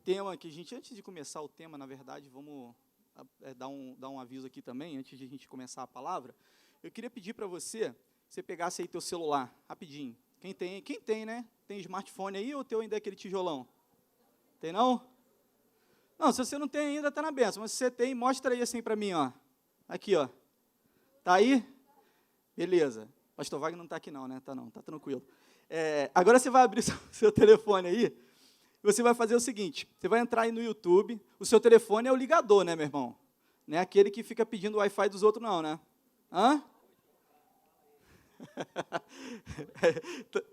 tema que a gente, antes de começar o tema, na verdade, vamos dar um aviso aqui também, antes de a gente começar a palavra. Eu queria pedir para você, que você pegasse aí teu celular, rapidinho. Quem tem, né? Tem smartphone aí ou teu ainda é aquele tijolão? Tem não? Não, se você não tem ainda, está na benção. Mas se você tem, mostra aí assim para mim, ó. Aqui, ó. Tá aí? Beleza. Pastor Wagner não está aqui não, né? Tá não, tá tranquilo. Agora você vai abrir seu telefone aí, e você vai fazer o seguinte, você vai entrar aí no YouTube, o seu telefone é o ligador, né, meu irmão? Não é aquele que fica pedindo o Wi-Fi dos outros, não, né? Hã?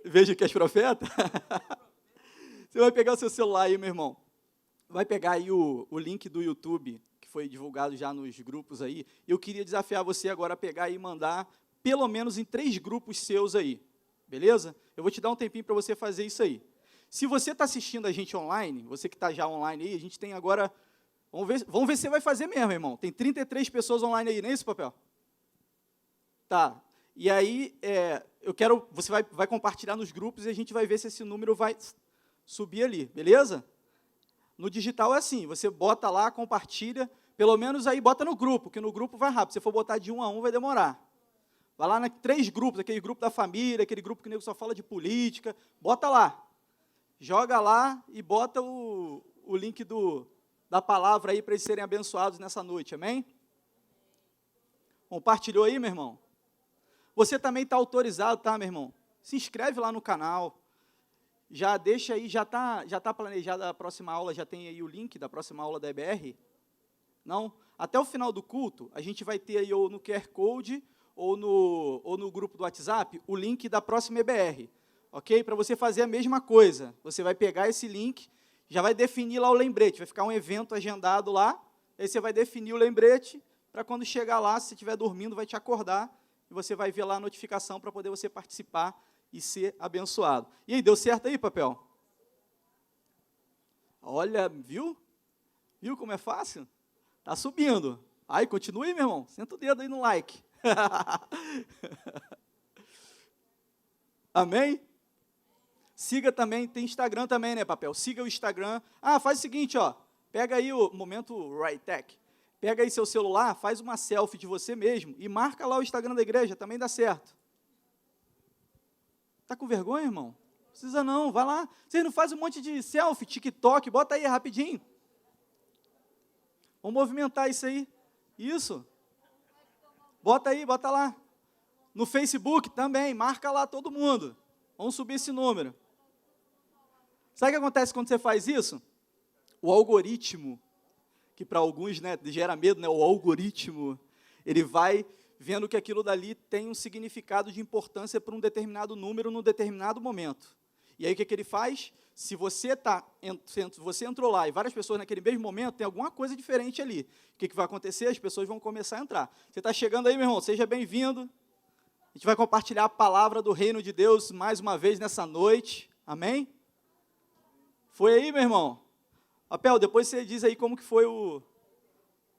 Veja que és profeta. Você vai pegar o seu celular aí, meu irmão. Vai pegar aí o link do YouTube, que foi divulgado já nos grupos aí. Eu queria desafiar você agora a pegar e mandar, pelo menos em 3 grupos seus aí. Beleza? Eu vou te dar um tempinho para você fazer isso aí. Se você está assistindo a gente online, você que está já online aí, a gente tem agora... Vamos ver se você vai fazer mesmo, irmão. Tem 33 pessoas online aí, não é isso, Papel? Tá. E aí, você vai compartilhar nos grupos e a gente vai ver se esse número vai subir ali, beleza? No digital é assim, você bota lá, compartilha, pelo menos aí bota no grupo, que no grupo vai rápido. Se for botar de 1 a 1, vai demorar. Vai lá 3 grupos, aquele grupo da família, aquele grupo que o nego só fala de política, bota lá. Joga lá e bota o link da palavra aí para eles serem abençoados nessa noite, amém? Compartilhou aí, meu irmão? Você também está autorizado, tá, meu irmão? Se inscreve lá no canal, já deixa aí, já tá planejada a próxima aula, já tem aí o link da próxima aula da EBR? Não? Até o final do culto, a gente vai ter aí ou no QR Code, ou no grupo do WhatsApp, o link da próxima EBR, ok? Para você fazer a mesma coisa, você vai pegar esse link, já vai definir lá o lembrete, vai ficar um evento agendado lá, aí você vai definir o lembrete, para quando chegar lá, se você estiver dormindo, vai te acordar, e você vai ver lá a notificação para poder você participar e ser abençoado. E aí, deu certo aí, Papel? Olha, viu? Viu como é fácil? Tá subindo. Aí, continue, meu irmão, senta o dedo aí no like. Amém? Siga também, tem Instagram também, né, Papel? Siga o Instagram. Faz o seguinte, ó, pega aí o momento Right-Tech, pega aí seu celular, faz uma selfie de você mesmo e marca lá o Instagram da igreja, também dá certo. Tá com vergonha, irmão? Precisa não, vai lá. Vocês não fazem um monte de selfie, TikTok, bota aí rapidinho. Vamos movimentar isso aí. Isso. Bota aí, bota lá. No Facebook também, marca lá todo mundo. Vamos subir esse número. Sabe o que acontece quando você faz isso? O algoritmo, que para alguns, né, gera medo, né, o algoritmo, ele vai vendo que aquilo dali tem um significado de importância para um determinado número num determinado momento. E aí o que ele faz? Se você entrou lá e várias pessoas naquele mesmo momento, tem alguma coisa diferente ali. O que vai acontecer? As pessoas vão começar a entrar. Você está chegando aí, meu irmão? Seja bem-vindo. A gente vai compartilhar a palavra do reino de Deus mais uma vez nessa noite. Amém? Foi aí, meu irmão? Papel, depois você diz aí como que foi o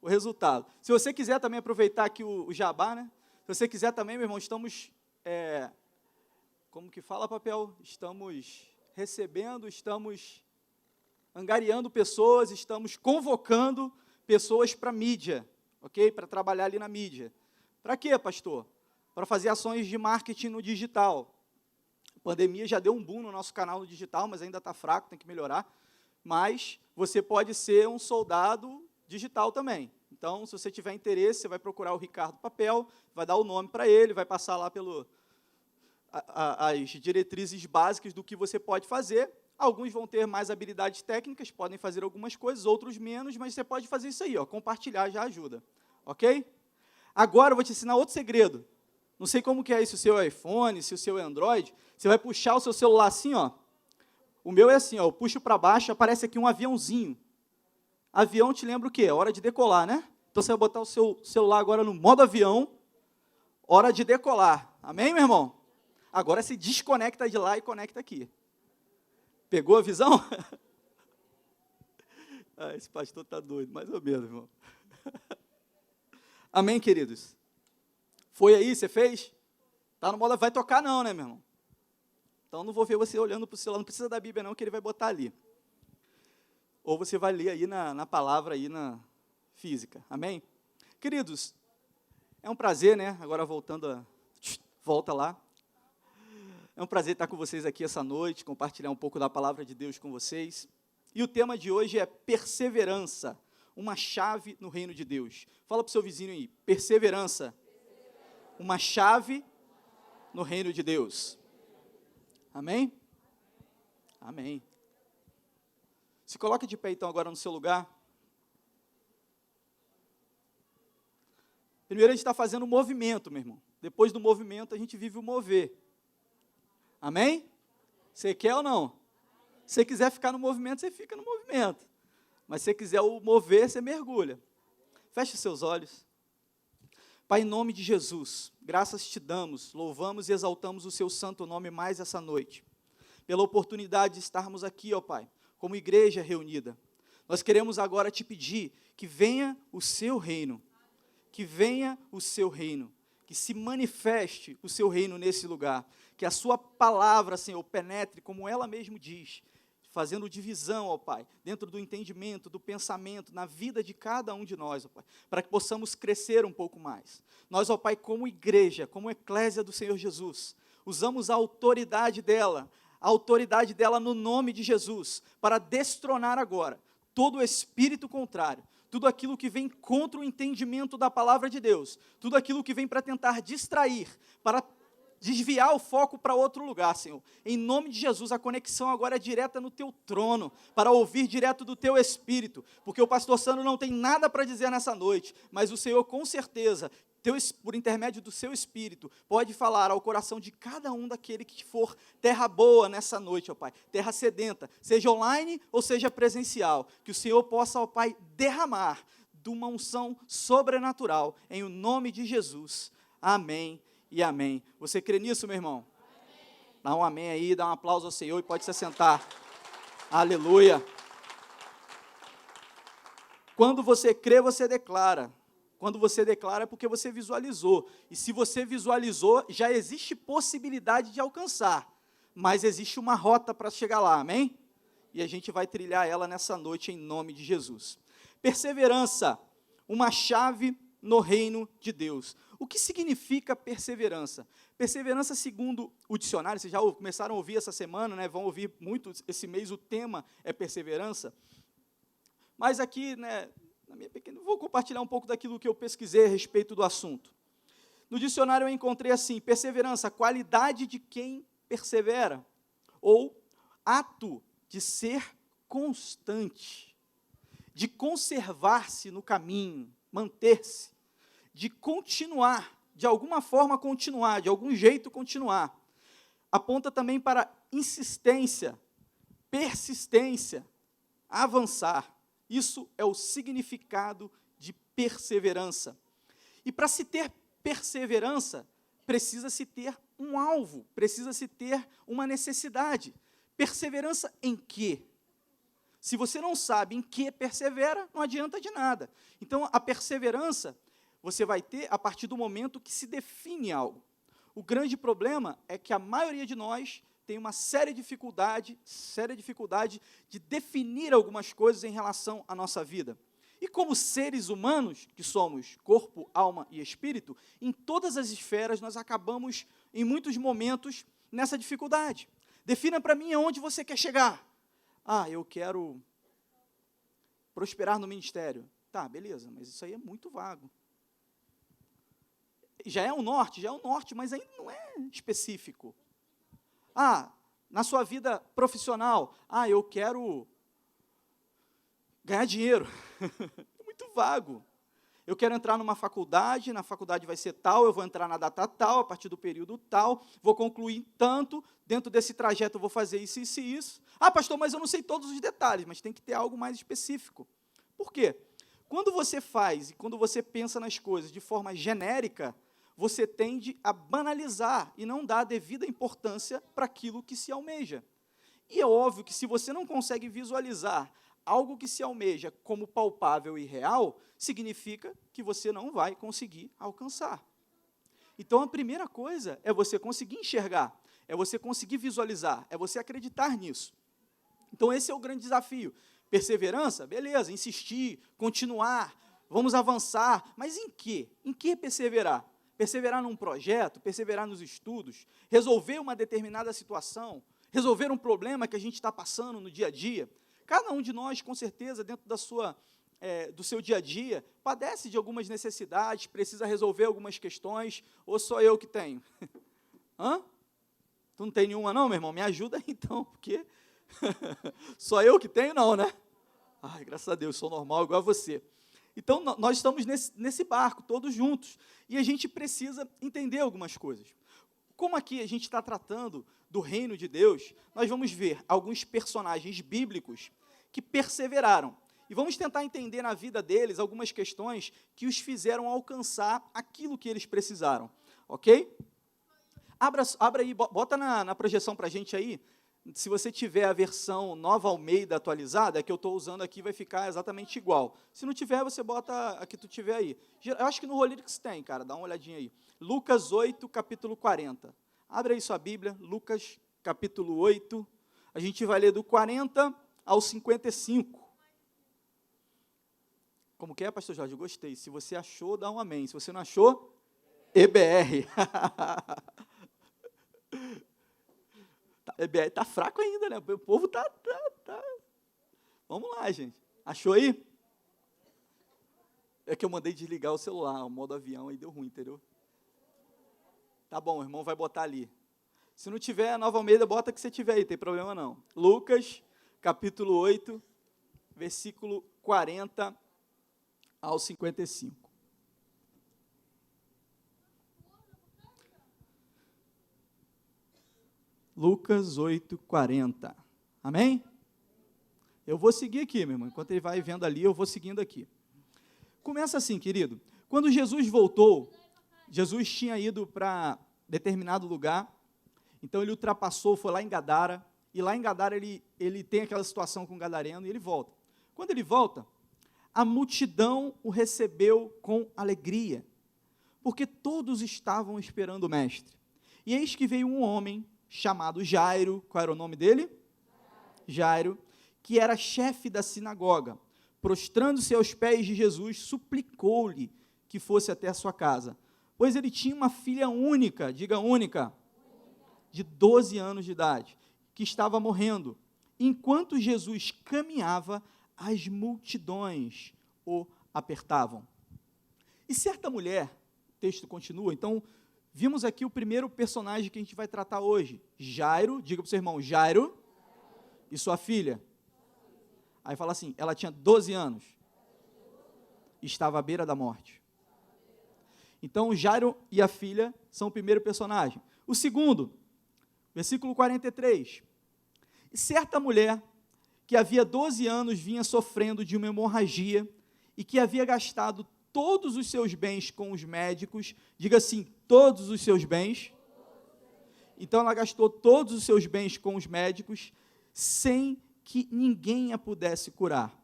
resultado. Se você quiser também aproveitar aqui o jabá, né? Se você quiser também, meu irmão, estamos... como que fala, Papel? Estamos recebendo, estamos angariando pessoas, estamos convocando pessoas para mídia, ok? Para trabalhar ali na mídia. Para quê, pastor? Para fazer ações de marketing no digital. A pandemia já deu um boom no nosso canal no digital, mas ainda está fraco, tem que melhorar. Mas você pode ser um soldado digital também. Então, se você tiver interesse, você vai procurar o Ricardo Papel, vai dar o nome para ele, vai passar lá as diretrizes básicas do que você pode fazer. Alguns vão ter mais habilidades técnicas, podem fazer algumas coisas, outros menos, mas você pode fazer isso aí, ó, compartilhar já ajuda, ok? Agora eu vou te ensinar outro segredo. Não sei como que é isso, o seu iPhone, se o seu Android, você vai puxar o seu celular assim, ó. O meu é assim, ó, eu puxo para baixo, aparece aqui um aviãozinho. Avião te lembra o quê? Hora de decolar, né? Então você vai botar o seu celular agora no modo avião, hora de decolar. Amém, meu irmão? Agora se desconecta de lá e conecta aqui. Pegou a visão? Esse pastor está doido, mais ou menos, irmão. Amém, queridos? Foi aí, você fez? Está no modo, vai tocar não, né, meu irmão? Então, não vou ver você olhando para o celular, não precisa da Bíblia não, que ele vai botar ali. ou você vai ler aí na palavra, aí na física. Amém? Queridos, é um prazer, né? Agora volta lá. É um prazer estar com vocês aqui essa noite, compartilhar um pouco da palavra de Deus com vocês. E o tema de hoje é perseverança, uma chave no reino de Deus. Fala para o seu vizinho aí, perseverança, uma chave no reino de Deus. Amém? Amém. Se coloque de pé então agora no seu lugar. Primeiro a gente está fazendo um movimento, meu irmão. Depois do movimento a gente vive o mover. Amém? Você quer ou não? Se você quiser ficar no movimento, você fica no movimento. Mas se você quiser o mover, você mergulha. Feche seus olhos. Pai, em nome de Jesus, graças te damos, louvamos e exaltamos o seu santo nome mais essa noite. Pela oportunidade de estarmos aqui, ó Pai, como igreja reunida. Nós queremos agora te pedir que venha o seu reino. Que venha o seu reino. Que se manifeste o seu reino nesse lugar. Que a sua palavra, Senhor, penetre, como ela mesmo diz, fazendo divisão, ó Pai, dentro do entendimento, do pensamento, na vida de cada um de nós, ó Pai, para que possamos crescer um pouco mais. Nós, ó Pai, como igreja, como eclésia do Senhor Jesus, usamos a autoridade dela no nome de Jesus, para destronar agora todo o espírito contrário, tudo aquilo que vem contra o entendimento da palavra de Deus, tudo aquilo que vem para tentar distrair, para desviar o foco para outro lugar, Senhor. Em nome de Jesus, a conexão agora é direta no teu trono, para ouvir direto do teu espírito, porque o pastor Sandro não tem nada para dizer nessa noite, mas o Senhor, com certeza, por intermédio do seu espírito, pode falar ao coração de cada um daquele que for terra boa nessa noite, ó Pai, terra sedenta, seja online ou seja presencial, que o Senhor possa, ó Pai, derramar de uma unção sobrenatural, em o nome de Jesus. Amém e amém. Você crê nisso, meu irmão? Amém. Dá um amém aí, dá um aplauso ao Senhor e pode se assentar. Aleluia. Quando você crê, você declara. Quando você declara é porque você visualizou. E se você visualizou, já existe possibilidade de alcançar. Mas existe uma rota para chegar lá, amém? E a gente vai trilhar ela nessa noite em nome de Jesus. Perseverança, uma chave no reino de Deus. O que significa perseverança? Perseverança, segundo o dicionário, vocês já começaram a ouvir essa semana, né? Vão ouvir muito esse mês, o tema é perseverança. Mas aqui, né, na minha pequena, vou compartilhar um pouco daquilo que eu pesquisei a respeito do assunto. No dicionário eu encontrei assim, perseverança, qualidade de quem persevera, ou ato de ser constante, de conservar-se no caminho, manter-se, de continuar, de alguma forma continuar, de algum jeito continuar. Aponta também para insistência, persistência, avançar. Isso é o significado de perseverança. E para se ter perseverança, precisa-se ter um alvo, precisa-se ter uma necessidade. Perseverança em quê? Se você não sabe em que persevera, não adianta de nada. Então, a perseverança você vai ter a partir do momento que se define algo. O grande problema é que a maioria de nós tem uma séria dificuldade de definir algumas coisas em relação à nossa vida. E como seres humanos, que somos corpo, alma e espírito, em todas as esferas nós acabamos, em muitos momentos, nessa dificuldade. Defina para mim aonde você quer chegar. Ah, eu quero prosperar no ministério. Tá, beleza, mas isso aí é muito vago. Já é o norte, mas ainda não é específico. Ah, na sua vida profissional, eu quero ganhar dinheiro. É muito vago. Eu quero entrar numa faculdade, na faculdade vai ser tal, eu vou entrar na data tal, a partir do período tal, vou concluir tanto, dentro desse trajeto eu vou fazer isso, isso e isso. Ah, pastor, mas eu não sei todos os detalhes, mas tem que ter algo mais específico. Por quê? Quando você faz e quando você pensa nas coisas de forma genérica, você tende a banalizar e não dar a devida importância para aquilo que se almeja. E é óbvio que se você não consegue visualizar algo que se almeja como palpável e real, significa que você não vai conseguir alcançar. Então, a primeira coisa é você conseguir enxergar, é você conseguir visualizar, é você acreditar nisso. Então, esse é o grande desafio. Perseverança? Beleza, insistir, continuar, vamos avançar. Mas em quê? Em que perseverar? Perseverar num projeto, perseverar nos estudos, resolver uma determinada situação, resolver um problema que a gente está passando no dia a dia. Cada um de nós, com certeza, dentro do seu dia a dia, padece de algumas necessidades, precisa resolver algumas questões, ou só eu que tenho? Hã? Tu não tem nenhuma não, meu irmão? Me ajuda aí, então, porque só eu que tenho não, né? Ai, graças a Deus, sou normal igual a você. Então, nós estamos nesse barco, todos juntos, e a gente precisa entender algumas coisas. Como aqui a gente está tratando do reino de Deus, nós vamos ver alguns personagens bíblicos que perseveraram. E vamos tentar entender na vida deles algumas questões que os fizeram alcançar aquilo que eles precisaram. Ok? Abra aí, bota na projeção para a gente aí. Se você tiver a versão Nova Almeida atualizada, a que eu estou usando aqui vai ficar exatamente igual. Se não tiver, você bota a que tu tiver aí. Eu acho que no Rolirix tem, cara, dá uma olhadinha aí. Lucas 8, capítulo 40. Abre aí sua Bíblia, Lucas, capítulo 8. A gente vai ler do 40 ao 55. Como que é, pastor Jorge? Eu gostei. Se você achou, dá um amém. Se você não achou, EBR. EBR tá fraco ainda, né? O povo tá. Vamos lá, gente. Achou aí? É que eu mandei desligar o celular, o modo avião, aí deu ruim, entendeu? Tá bom, o irmão vai botar ali. Se não tiver a Nova Almeida, bota que você tiver aí, tem problema não. Lucas, capítulo 8, versículo 40 ao 55. Lucas 8, 40. Amém? Eu vou seguir aqui, meu irmão. Enquanto ele vai vendo ali, eu vou seguindo aqui. Começa assim, querido. Quando Jesus voltou, Jesus tinha ido para determinado lugar, então ele ultrapassou, foi lá em Gadara, e lá em Gadara ele tem aquela situação com o gadareno e ele volta. Quando ele volta, a multidão o recebeu com alegria, porque todos estavam esperando o mestre. E eis que veio um homem chamado Jairo. Qual era o nome dele? Jairo, que era chefe da sinagoga. Prostrando-se aos pés de Jesus, suplicou-lhe que fosse até a sua casa, pois ele tinha uma filha única, diga única, de 12 anos de idade, que estava morrendo. Enquanto Jesus caminhava, as multidões o apertavam. E certa mulher, o texto continua, então, vimos aqui o primeiro personagem que a gente vai tratar hoje, Jairo, diga para o seu irmão, Jairo, e sua filha. Aí fala assim, ela tinha 12 anos, estava à beira da morte. Então, Jairo e a filha são o primeiro personagem. O segundo, versículo 43. E certa mulher, que havia 12 anos vinha sofrendo de uma hemorragia e que havia gastado todos os seus bens com os médicos, diga assim, todos os seus bens. Então, ela gastou todos os seus bens com os médicos, sem que ninguém a pudesse curar.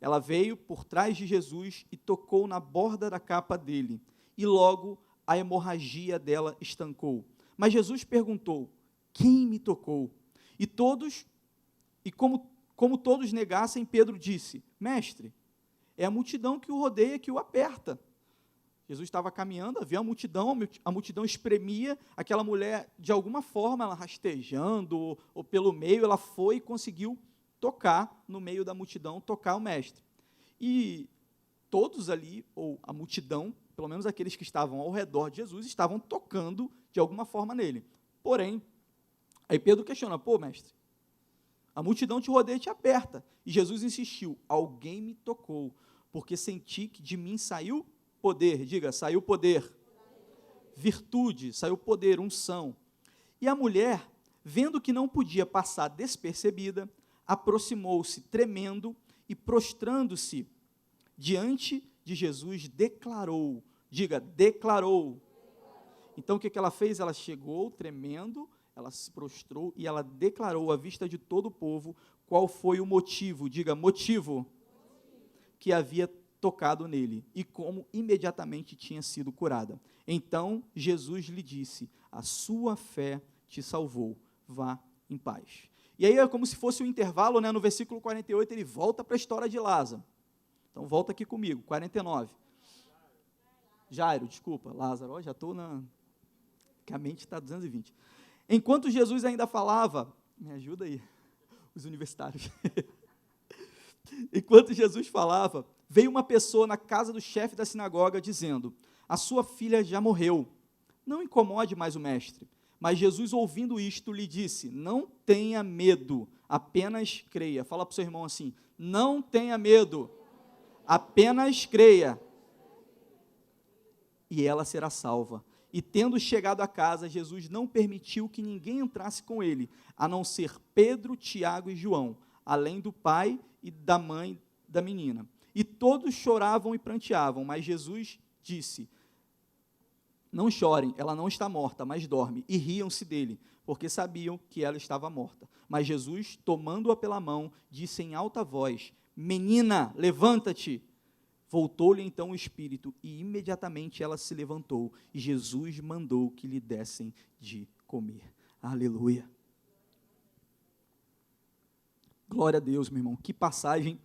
Ela veio por trás de Jesus e tocou na borda da capa dele, e logo a hemorragia dela estancou. Mas Jesus perguntou, quem me tocou? Como todos negassem, Pedro disse, mestre, é a multidão que o rodeia, que o aperta. Jesus estava caminhando, havia a multidão espremia aquela mulher, de alguma forma, ela rastejando, ou pelo meio, ela foi e conseguiu tocar no meio da multidão, tocar o mestre. E todos ali, ou a multidão, pelo menos aqueles que estavam ao redor de Jesus, estavam tocando de alguma forma nele. Porém, aí Pedro questiona, pô, mestre, a multidão te rodeia e te aperta. E Jesus insistiu, alguém me tocou, porque senti que de mim saiu poder, diga, saiu poder, virtude, saiu poder, unção. E a mulher, vendo que não podia passar despercebida, aproximou-se tremendo e prostrando-se diante de Jesus, declarou, diga, declarou. Então o que ela fez? Ela chegou tremendo, ela se prostrou e ela declarou à vista de todo o povo qual foi o motivo, diga, motivo, que havia tocado nele e como imediatamente tinha sido curada. Então Jesus lhe disse, a sua fé te salvou, vá em paz. E aí é como se fosse um intervalo, né? No versículo 48, ele volta para a história de Lázaro. Então, volta aqui comigo, 49. Jairo, desculpa, Lázaro, já estou na... que a mente está 220. Enquanto Jesus ainda falava, me ajuda aí, os universitários. Enquanto Jesus falava, veio uma pessoa na casa do chefe da sinagoga, dizendo, a sua filha já morreu, não incomode mais o mestre. Mas Jesus, ouvindo isto, lhe disse, não tenha medo, apenas creia. Fala para o seu irmão assim, não tenha medo, apenas creia. E ela será salva. E tendo chegado a casa, Jesus não permitiu que ninguém entrasse com ele, a não ser Pedro, Tiago e João, além do pai e da mãe da menina. E todos choravam e pranteavam, mas Jesus disse, não chorem, ela não está morta, mas dorme. E riam-se dele, porque sabiam que ela estava morta. Mas Jesus, tomando-a pela mão, disse em alta voz, menina, levanta-te. Voltou-lhe então o espírito, e imediatamente ela se levantou, e Jesus mandou que lhe dessem de comer. Aleluia. Glória a Deus, meu irmão, que passagem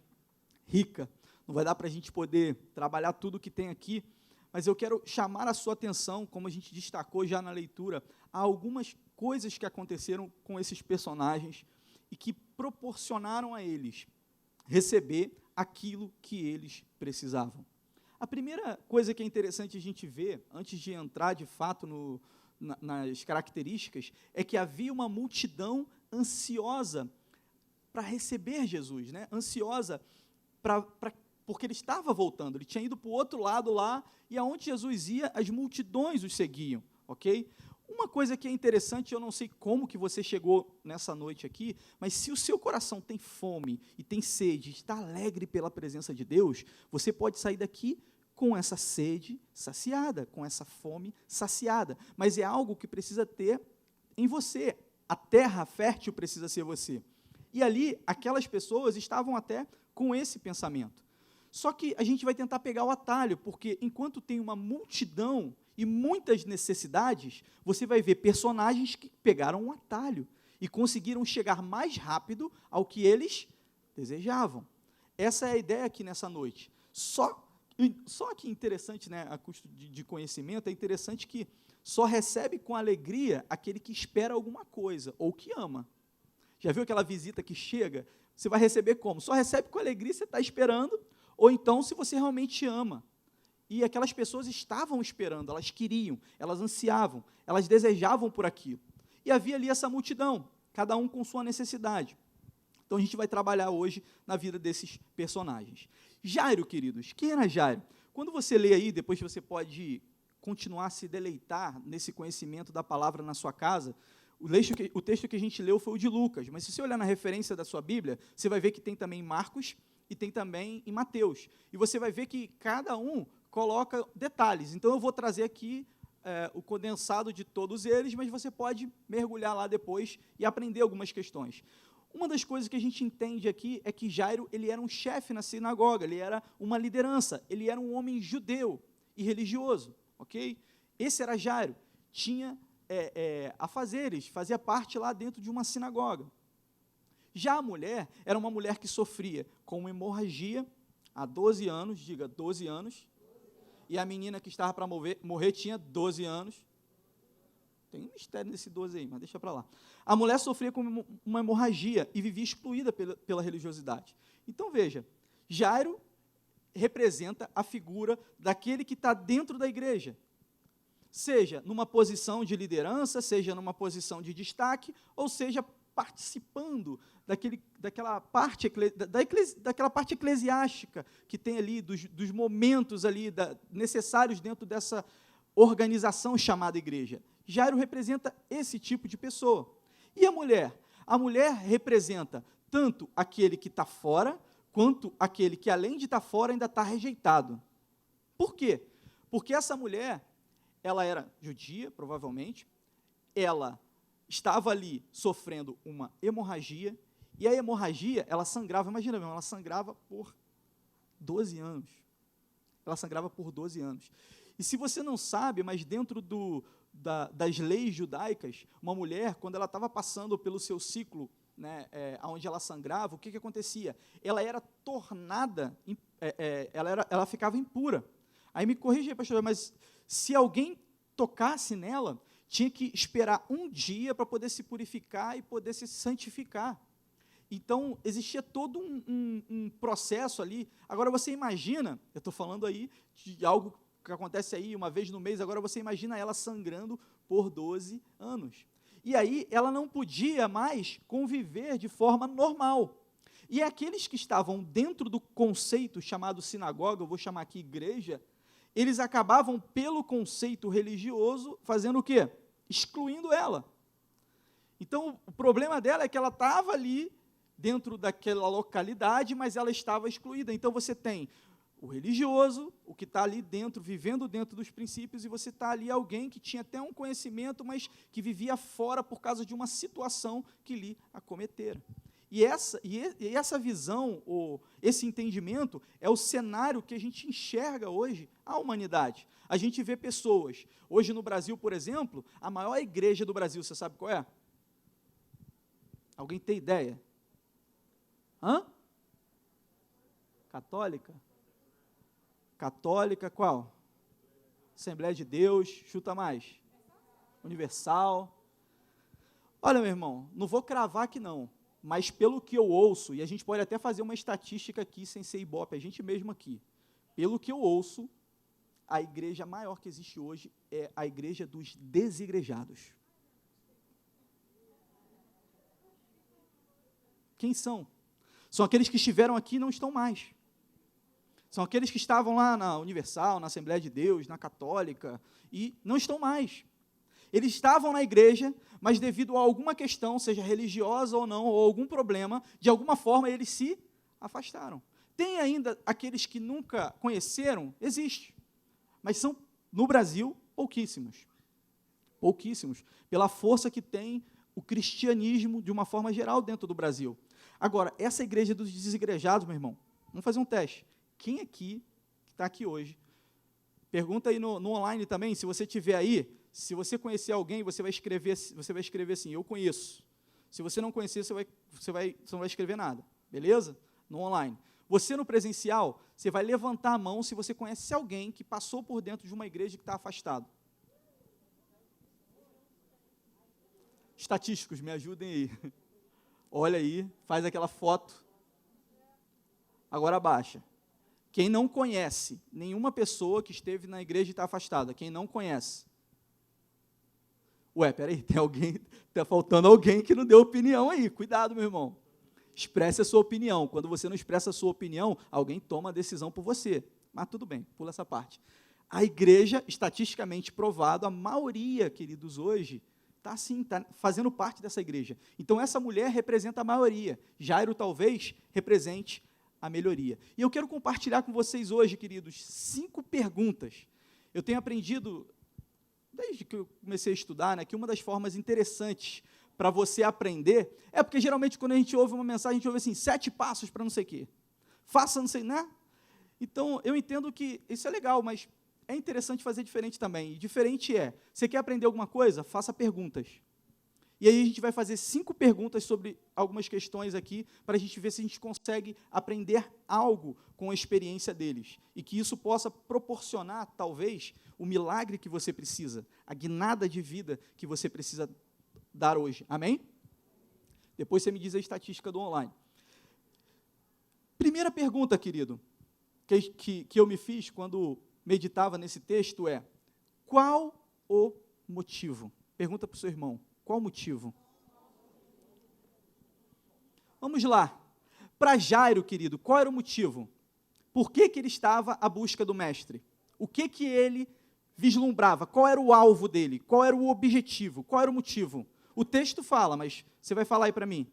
rica. Não vai dar para a gente poder trabalhar tudo que tem aqui, mas eu quero chamar a sua atenção, como a gente destacou já na leitura, a algumas coisas que aconteceram com esses personagens e que proporcionaram a eles receber aquilo que eles precisavam. A primeira coisa que é interessante a gente ver, antes de entrar de fato nas características, é que havia uma multidão ansiosa para receber Jesus, né? Ansiosa porque ele estava voltando, ele tinha ido para o outro lado lá, e aonde Jesus ia, as multidões os seguiam, ok? Uma coisa que é interessante, eu não sei como que você chegou nessa noite aqui, mas se o seu coração tem fome e tem sede, está alegre pela presença de Deus, você pode sair daqui com essa sede saciada, com essa fome saciada, mas é algo que precisa ter em você, a terra fértil precisa ser você. E ali, aquelas pessoas estavam até com esse pensamento. Só que a gente vai tentar pegar o atalho, porque enquanto tem uma multidão e muitas necessidades, você vai ver personagens que pegaram um atalho e conseguiram chegar mais rápido ao que eles desejavam. Essa é a ideia aqui nessa noite. Só que interessante, né, a custo de conhecimento, é interessante que só recebe com alegria aquele que espera alguma coisa, ou que ama. Já viu aquela visita que chega? Você vai receber como? Só recebe com alegria, você está esperando, ou então se você realmente ama. E aquelas pessoas estavam esperando, elas queriam, elas ansiavam, elas desejavam por aquilo. E havia ali essa multidão, cada um com sua necessidade. Então a gente vai trabalhar hoje na vida desses personagens. Jairo, queridos, quem era Jairo? Quando você lê aí, depois você pode continuar a se deleitar nesse conhecimento da palavra na sua casa. O texto que a gente leu foi o de Lucas, mas se você olhar na referência da sua Bíblia, você vai ver que tem também em Marcos e tem também em Mateus. E você vai ver que cada um coloca detalhes. Então, eu vou trazer aqui o condensado de todos eles, mas você pode mergulhar lá depois e aprender algumas questões. Uma das coisas que a gente entende aqui é que Jairo, ele era um chefe na sinagoga, ele era uma liderança, ele era um homem judeu e religioso, ok? Esse era Jairo, tinha afazeres, fazia parte lá dentro de uma sinagoga. Já a mulher, era uma mulher que sofria com uma hemorragia há 12 anos, diga 12 anos, e a menina que estava para morrer tinha 12 anos. Tem um mistério nesse 12 aí, mas deixa para lá. A mulher sofria com uma hemorragia e vivia excluída pela religiosidade. Então, veja, Jairo representa a figura daquele que está dentro da igreja, seja numa posição de liderança, seja numa posição de destaque, ou seja, participando daquela parte eclesiástica que tem ali, dos momentos ali necessários dentro dessa organização chamada igreja. Jairo representa esse tipo de pessoa. E a mulher? A mulher representa tanto aquele que está fora, quanto aquele que, além de estar fora, ainda está rejeitado. Por quê? Porque essa mulher, ela era judia, provavelmente, ela estava ali sofrendo uma hemorragia, e a hemorragia, ela sangrava, imagina mesmo, ela sangrava por 12 anos. Ela sangrava por 12 anos. E se você não sabe, mas dentro das leis judaicas, uma mulher, quando ela estava passando pelo seu ciclo né, onde ela sangrava, o que acontecia? Ela era tornada, ela ficava impura. Aí me corrija aí, pastor, mas se alguém tocasse nela, tinha que esperar um dia para poder se purificar e poder se santificar. Então, existia todo um processo ali. Agora, você imagina, eu estou falando aí de algo que acontece aí uma vez no mês, agora você imagina ela sangrando por 12 anos. E aí, ela não podia mais conviver de forma normal. E aqueles que estavam dentro do conceito chamado sinagoga, eu vou chamar aqui igreja, eles acabavam, pelo conceito religioso, fazendo o quê? Excluindo ela. Então, o problema dela é que ela estava ali, dentro daquela localidade, mas ela estava excluída. Então, você tem o religioso, o que está ali dentro, vivendo dentro dos princípios, e você está ali alguém que tinha até um conhecimento, mas que vivia fora por causa de uma situação que lhe acometera. E essa visão, ou esse entendimento, é o cenário que a gente enxerga hoje a humanidade. A gente vê pessoas, hoje no Brasil, por exemplo, a maior igreja do Brasil, você sabe qual é? Alguém tem ideia? Católica? Católica qual? Assembleia de Deus, chuta mais. Universal. Olha, meu irmão, não vou cravar aqui não, mas pelo que eu ouço, e a gente pode até fazer uma estatística aqui, sem ser ibope, a gente mesmo aqui, pelo que eu ouço, a igreja maior que existe hoje é a igreja dos desigrejados. Quem são? São aqueles que estiveram aqui e não estão mais. São aqueles que estavam lá na Universal, na Assembleia de Deus, na Católica, e não estão mais. Eles estavam na igreja, mas devido a alguma questão, seja religiosa ou não, ou algum problema, de alguma forma eles se afastaram. Tem ainda aqueles que nunca conheceram? Existe. Mas são, no Brasil, pouquíssimos. Pouquíssimos. Pela força que tem o cristianismo, de uma forma geral, dentro do Brasil. Agora, essa igreja dos desigrejados, meu irmão, vamos fazer um teste. Quem aqui, que está aqui hoje, pergunta aí no online também, se você tiver aí, se você conhecer alguém, você vai escrever assim, eu conheço. Se você não conhecer, você não vai escrever nada, beleza? No online. Você no presencial, você vai levantar a mão se você conhece alguém que passou por dentro de uma igreja que está afastado. Estatísticos, me ajudem aí. Olha aí, faz aquela foto. Agora abaixa. Quem não conhece nenhuma pessoa que esteve na igreja e está afastada, quem não conhece. Ué, peraí, está faltando alguém que não deu opinião aí, cuidado, meu irmão. Expresse a sua opinião, quando você não expressa a sua opinião, alguém toma a decisão por você, mas tudo bem, pula essa parte. A igreja, estatisticamente provado, a maioria, queridos, hoje, está fazendo parte dessa igreja. Então, essa mulher representa a maioria, Jairo talvez represente a melhoria. E eu quero compartilhar com vocês hoje, queridos, 5 perguntas. Eu tenho aprendido, desde que eu comecei a estudar, né, que uma das formas interessantes para você aprender, é porque geralmente quando a gente ouve uma mensagem, a gente ouve assim, 7 passos para não sei o quê. Faça não sei, né? Então, eu entendo que isso é legal, mas é interessante fazer diferente também. E diferente você quer aprender alguma coisa? Faça perguntas. E aí a gente vai fazer 5 perguntas sobre algumas questões aqui, para a gente ver se a gente consegue aprender algo com a experiência deles. E que isso possa proporcionar, talvez, o milagre que você precisa, a guinada de vida que você precisa dar hoje. Amém? Depois você me diz a estatística do online. Primeira pergunta, querido, que eu me fiz quando meditava nesse texto é: qual o motivo? Pergunta para o seu irmão. Qual o motivo? Vamos lá. Para Jairo, querido, qual era o motivo? Por que ele estava à busca do mestre? O que ele vislumbrava? Qual era o alvo dele? Qual era o objetivo? Qual era o motivo? O texto fala, mas você vai falar aí para mim.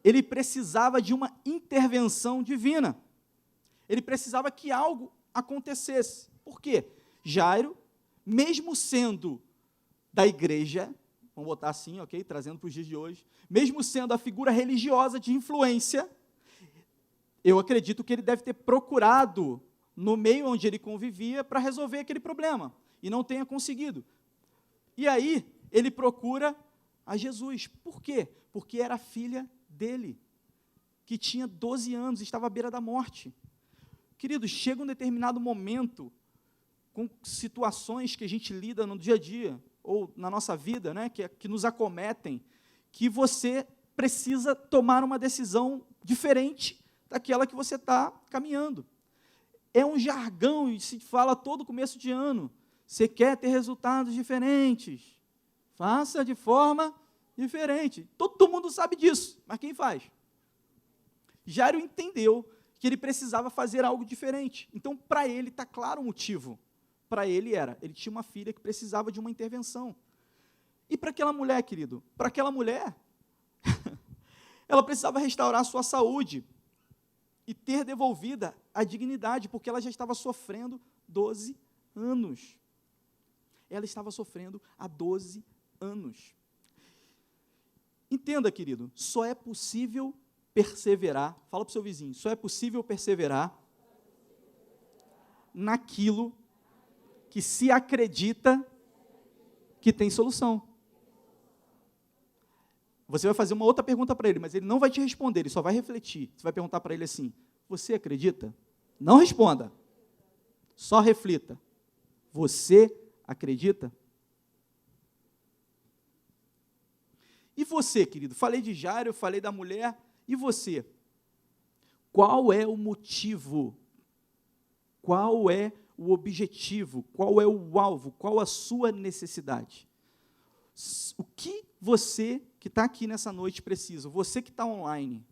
Ele precisava de uma intervenção divina. Ele precisava que algo acontecesse. Por quê? Jairo, mesmo sendo da igreja, vamos botar assim, ok? Trazendo para os dias de hoje. Mesmo sendo a figura religiosa de influência, eu acredito que ele deve ter procurado no meio onde ele convivia para resolver aquele problema, e não tenha conseguido. E aí, ele procura a Jesus. Por quê? Porque era filha dele, que tinha 12 anos, estava à beira da morte. Queridos, chega um determinado momento, com situações que a gente lida no dia a dia, ou na nossa vida, né, que nos acometem, que você precisa tomar uma decisão diferente daquela que você está caminhando. É um jargão, e se fala todo começo de ano. Você quer ter resultados diferentes, faça de forma diferente. Todo mundo sabe disso, mas quem faz? Jairo entendeu que ele precisava fazer algo diferente. Então, para ele, está claro o motivo. Para ele ele tinha uma filha que precisava de uma intervenção. E para aquela mulher, querido? Para aquela mulher, ela precisava restaurar a sua saúde e ter devolvida a dignidade, porque ela já estava sofrendo 12 anos. Ela estava sofrendo há 12 anos. Entenda, querido, só é possível perseverar, fala para o seu vizinho, só é possível perseverar naquilo que se acredita que tem solução. Você vai fazer uma outra pergunta para ele, mas ele não vai te responder, ele só vai refletir. Você vai perguntar para ele assim, você acredita? Não responda, só reflita. Você acredita? E você, querido? Falei de Jairo, falei da mulher, e você? Qual é o motivo? Qual é o objetivo? Qual é o alvo? Qual a sua necessidade? O que você que está aqui nessa noite precisa? Você que está online,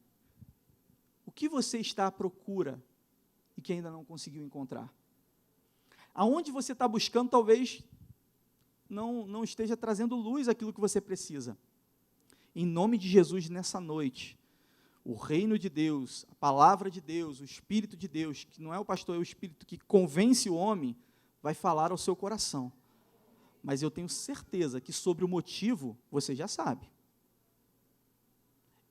o que você está à procura e que ainda não conseguiu encontrar? Aonde você está buscando, talvez não esteja trazendo luz àquilo que você precisa. Em nome de Jesus, nessa noite, o reino de Deus, a palavra de Deus, o Espírito de Deus, que não é o pastor, é o Espírito que convence o homem, vai falar ao seu coração. Mas eu tenho certeza que sobre o motivo, você já sabe.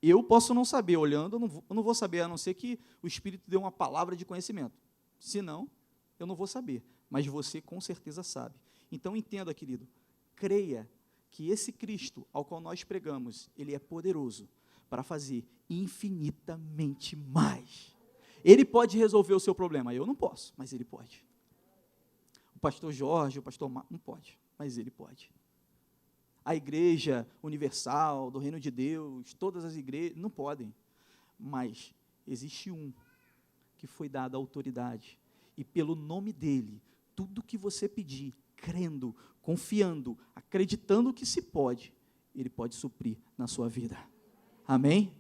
Eu posso não saber, olhando, eu não vou saber, a não ser que o Espírito dê uma palavra de conhecimento. Senão, eu não vou saber, mas você com certeza sabe. Então, entenda, querido, creia que esse Cristo, ao qual nós pregamos, ele é poderoso para fazer infinitamente mais. Ele pode resolver o seu problema, eu não posso, mas ele pode. O pastor Jorge, o pastor Marcos, não pode, mas ele pode. A igreja universal, do reino de Deus, todas as igrejas, não podem, mas existe um que foi dado a autoridade, e pelo nome dele, tudo que você pedir, crendo, confiando, acreditando que se pode, ele pode suprir na sua vida. Amém?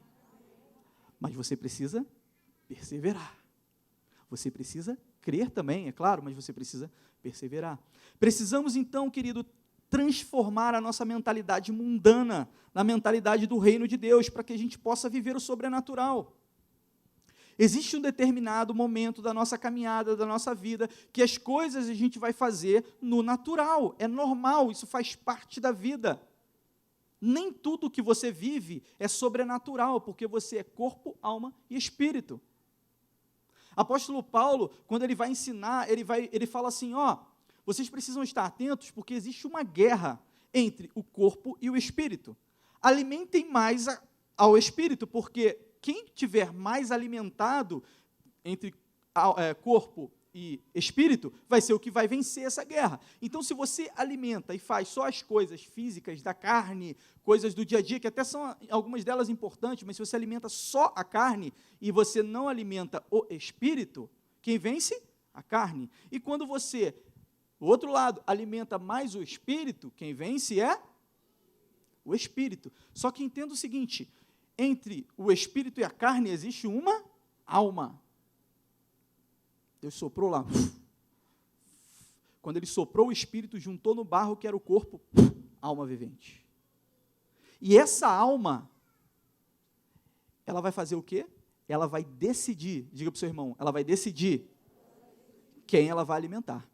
Mas você precisa perseverar. Você precisa crer também, é claro, mas você precisa perseverar. Precisamos então, querido, transformar a nossa mentalidade mundana na mentalidade do reino de Deus, para que a gente possa viver o sobrenatural. Existe um determinado momento da nossa caminhada, da nossa vida, que as coisas a gente vai fazer no natural, é normal, isso faz parte da vida. Nem tudo que você vive é sobrenatural, porque você é corpo, alma e espírito. Apóstolo Paulo, quando ele vai ensinar, ele fala assim, vocês precisam estar atentos, porque existe uma guerra entre o corpo e o espírito. Alimentem mais ao espírito, porque quem tiver mais alimentado entre corpo e espírito, vai ser o que vai vencer essa guerra. Então, se você alimenta e faz só as coisas físicas da carne, coisas do dia a dia, que até são algumas delas importantes, mas se você alimenta só a carne e você não alimenta o espírito, quem vence? A carne. E quando você, do outro lado, alimenta mais o espírito, quem vence é o espírito. Só que entenda o seguinte, entre o espírito e a carne existe uma alma. Deus soprou lá. Quando ele soprou o espírito, juntou no barro que era o corpo, alma vivente. E essa alma, ela vai fazer o quê? Ela vai decidir, diga para o seu irmão, ela vai decidir quem ela vai alimentar.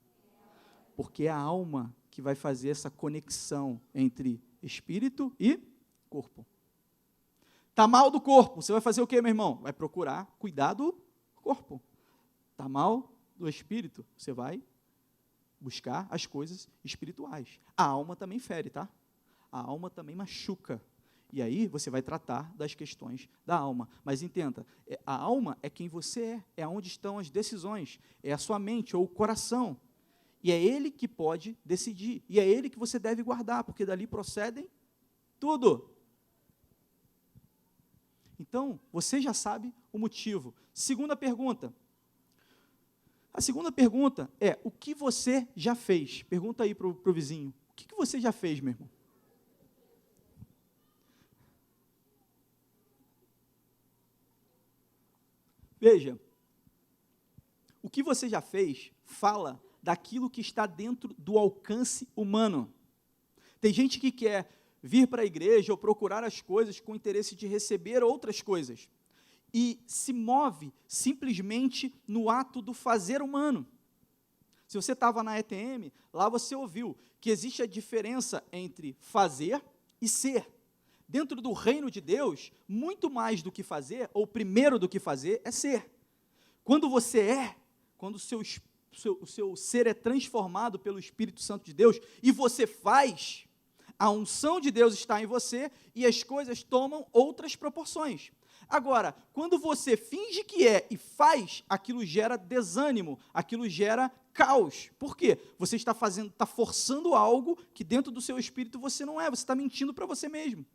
Porque é a alma que vai fazer essa conexão entre espírito e corpo. Está mal do corpo, você vai fazer o quê, meu irmão? Vai procurar cuidar do corpo. Está mal do espírito, você vai buscar as coisas espirituais. A alma também fere, tá? a alma também machuca. E aí você vai tratar das questões da alma. Mas entenda, a alma é quem você é onde estão as decisões, é a sua mente ou o coração. E é ele que pode decidir, e é ele que você deve guardar, porque dali procedem tudo. Então, você já sabe o motivo. Segunda pergunta. A segunda pergunta é, o que você já fez? Pergunta aí para o vizinho. O que você já fez, meu irmão? Veja, o que você já fez fala daquilo que está dentro do alcance humano. Tem gente que quer vir para a igreja ou procurar as coisas com interesse de receber outras coisas e se move simplesmente no ato do fazer humano. Se você estava na ETM, lá você ouviu que existe a diferença entre fazer e ser. Dentro do reino de Deus, muito mais do que fazer, ou primeiro do que fazer, é ser. Quando você é, quando o seu ser é transformado pelo Espírito Santo de Deus, e você faz, a unção de Deus está em você, e as coisas tomam outras proporções. Agora, quando você finge que é e faz, aquilo gera desânimo, aquilo gera caos. Por quê? Você está forçando algo que dentro do seu espírito você não é, você está mentindo para você mesmo.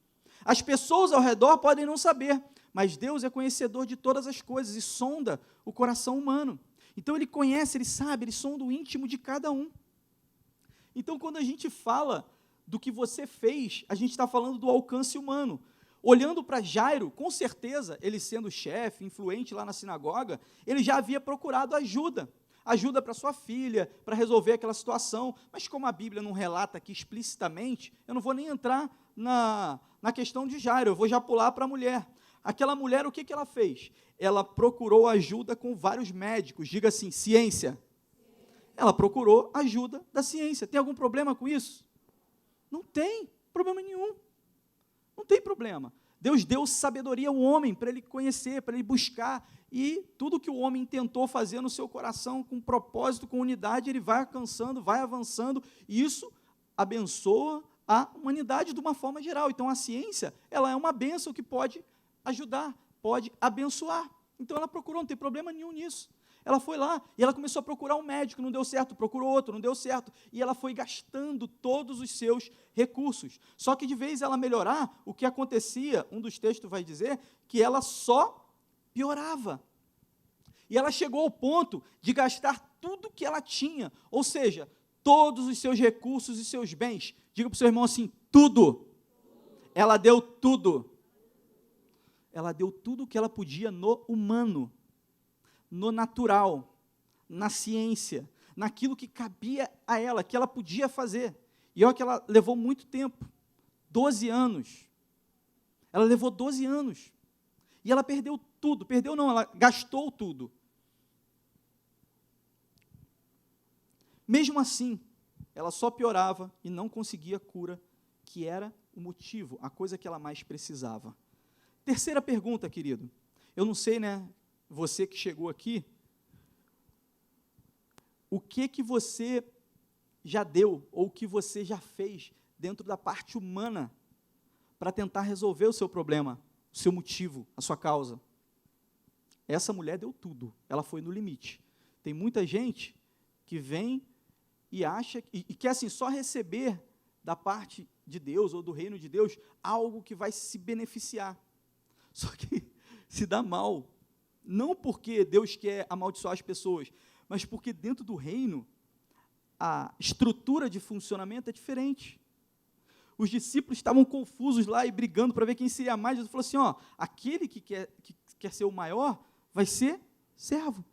As pessoas ao redor podem não saber, mas Deus é conhecedor de todas as coisas e sonda o coração humano. Então Ele conhece, Ele sabe, Ele sonda o íntimo de cada um. Então quando a gente fala do que você fez, a gente está falando do alcance humano. Olhando para Jairo, com certeza, ele sendo chefe, influente lá na sinagoga, ele já havia procurado ajuda para sua filha, para resolver aquela situação, mas como a Bíblia não relata aqui explicitamente, eu não vou nem entrar na questão de Jairo, eu vou já pular para a mulher. Aquela mulher, o que ela fez? Ela procurou ajuda com vários médicos, diga assim, ciência. Ela procurou ajuda da ciência. Tem algum problema com isso? Não tem problema nenhum. Não tem problema. Deus deu sabedoria ao homem para ele conhecer, para ele buscar, e tudo que o homem tentou fazer no seu coração, com propósito, com unidade, ele vai alcançando, vai avançando, e isso abençoa a humanidade de uma forma geral. Então, a ciência, ela é uma bênção que pode ajudar, pode abençoar. Então, ela procurou, não tem problema nenhum nisso. Ela foi lá e ela começou a procurar um médico, não deu certo, procurou outro, não deu certo, e ela foi gastando todos os seus recursos. Só que de vez ela melhorar, o que acontecia, um dos textos vai dizer, que ela só piorava. E ela chegou ao ponto de gastar tudo que ela tinha, ou seja, todos os seus recursos e seus bens. Diga para o seu irmão assim, tudo. Ela deu tudo. Ela deu tudo o que ela podia no humano, no natural, na ciência, naquilo que cabia a ela, que ela podia fazer. E olha que ela levou muito tempo, 12 anos. Ela levou 12 anos. E ela perdeu tudo, perdeu não, ela gastou tudo. Mesmo assim, ela só piorava e não conseguia cura, que era o motivo, a coisa que ela mais precisava. Terceira pergunta, querido. Eu não sei, né, você que chegou aqui, o que você já deu, ou o que você já fez dentro da parte humana para tentar resolver o seu problema, o seu motivo, a sua causa? Essa mulher deu tudo, ela foi no limite. Tem muita gente que vem e acha, e quer assim, só receber da parte de Deus, ou do reino de Deus, algo que vai se beneficiar. Só que se dá mal. Não porque Deus quer amaldiçoar as pessoas, mas porque dentro do reino, a estrutura de funcionamento é diferente. Os discípulos estavam confusos lá e brigando para ver quem seria mais. Jesus falou assim, ó, aquele que quer ser o maior, vai ser servo.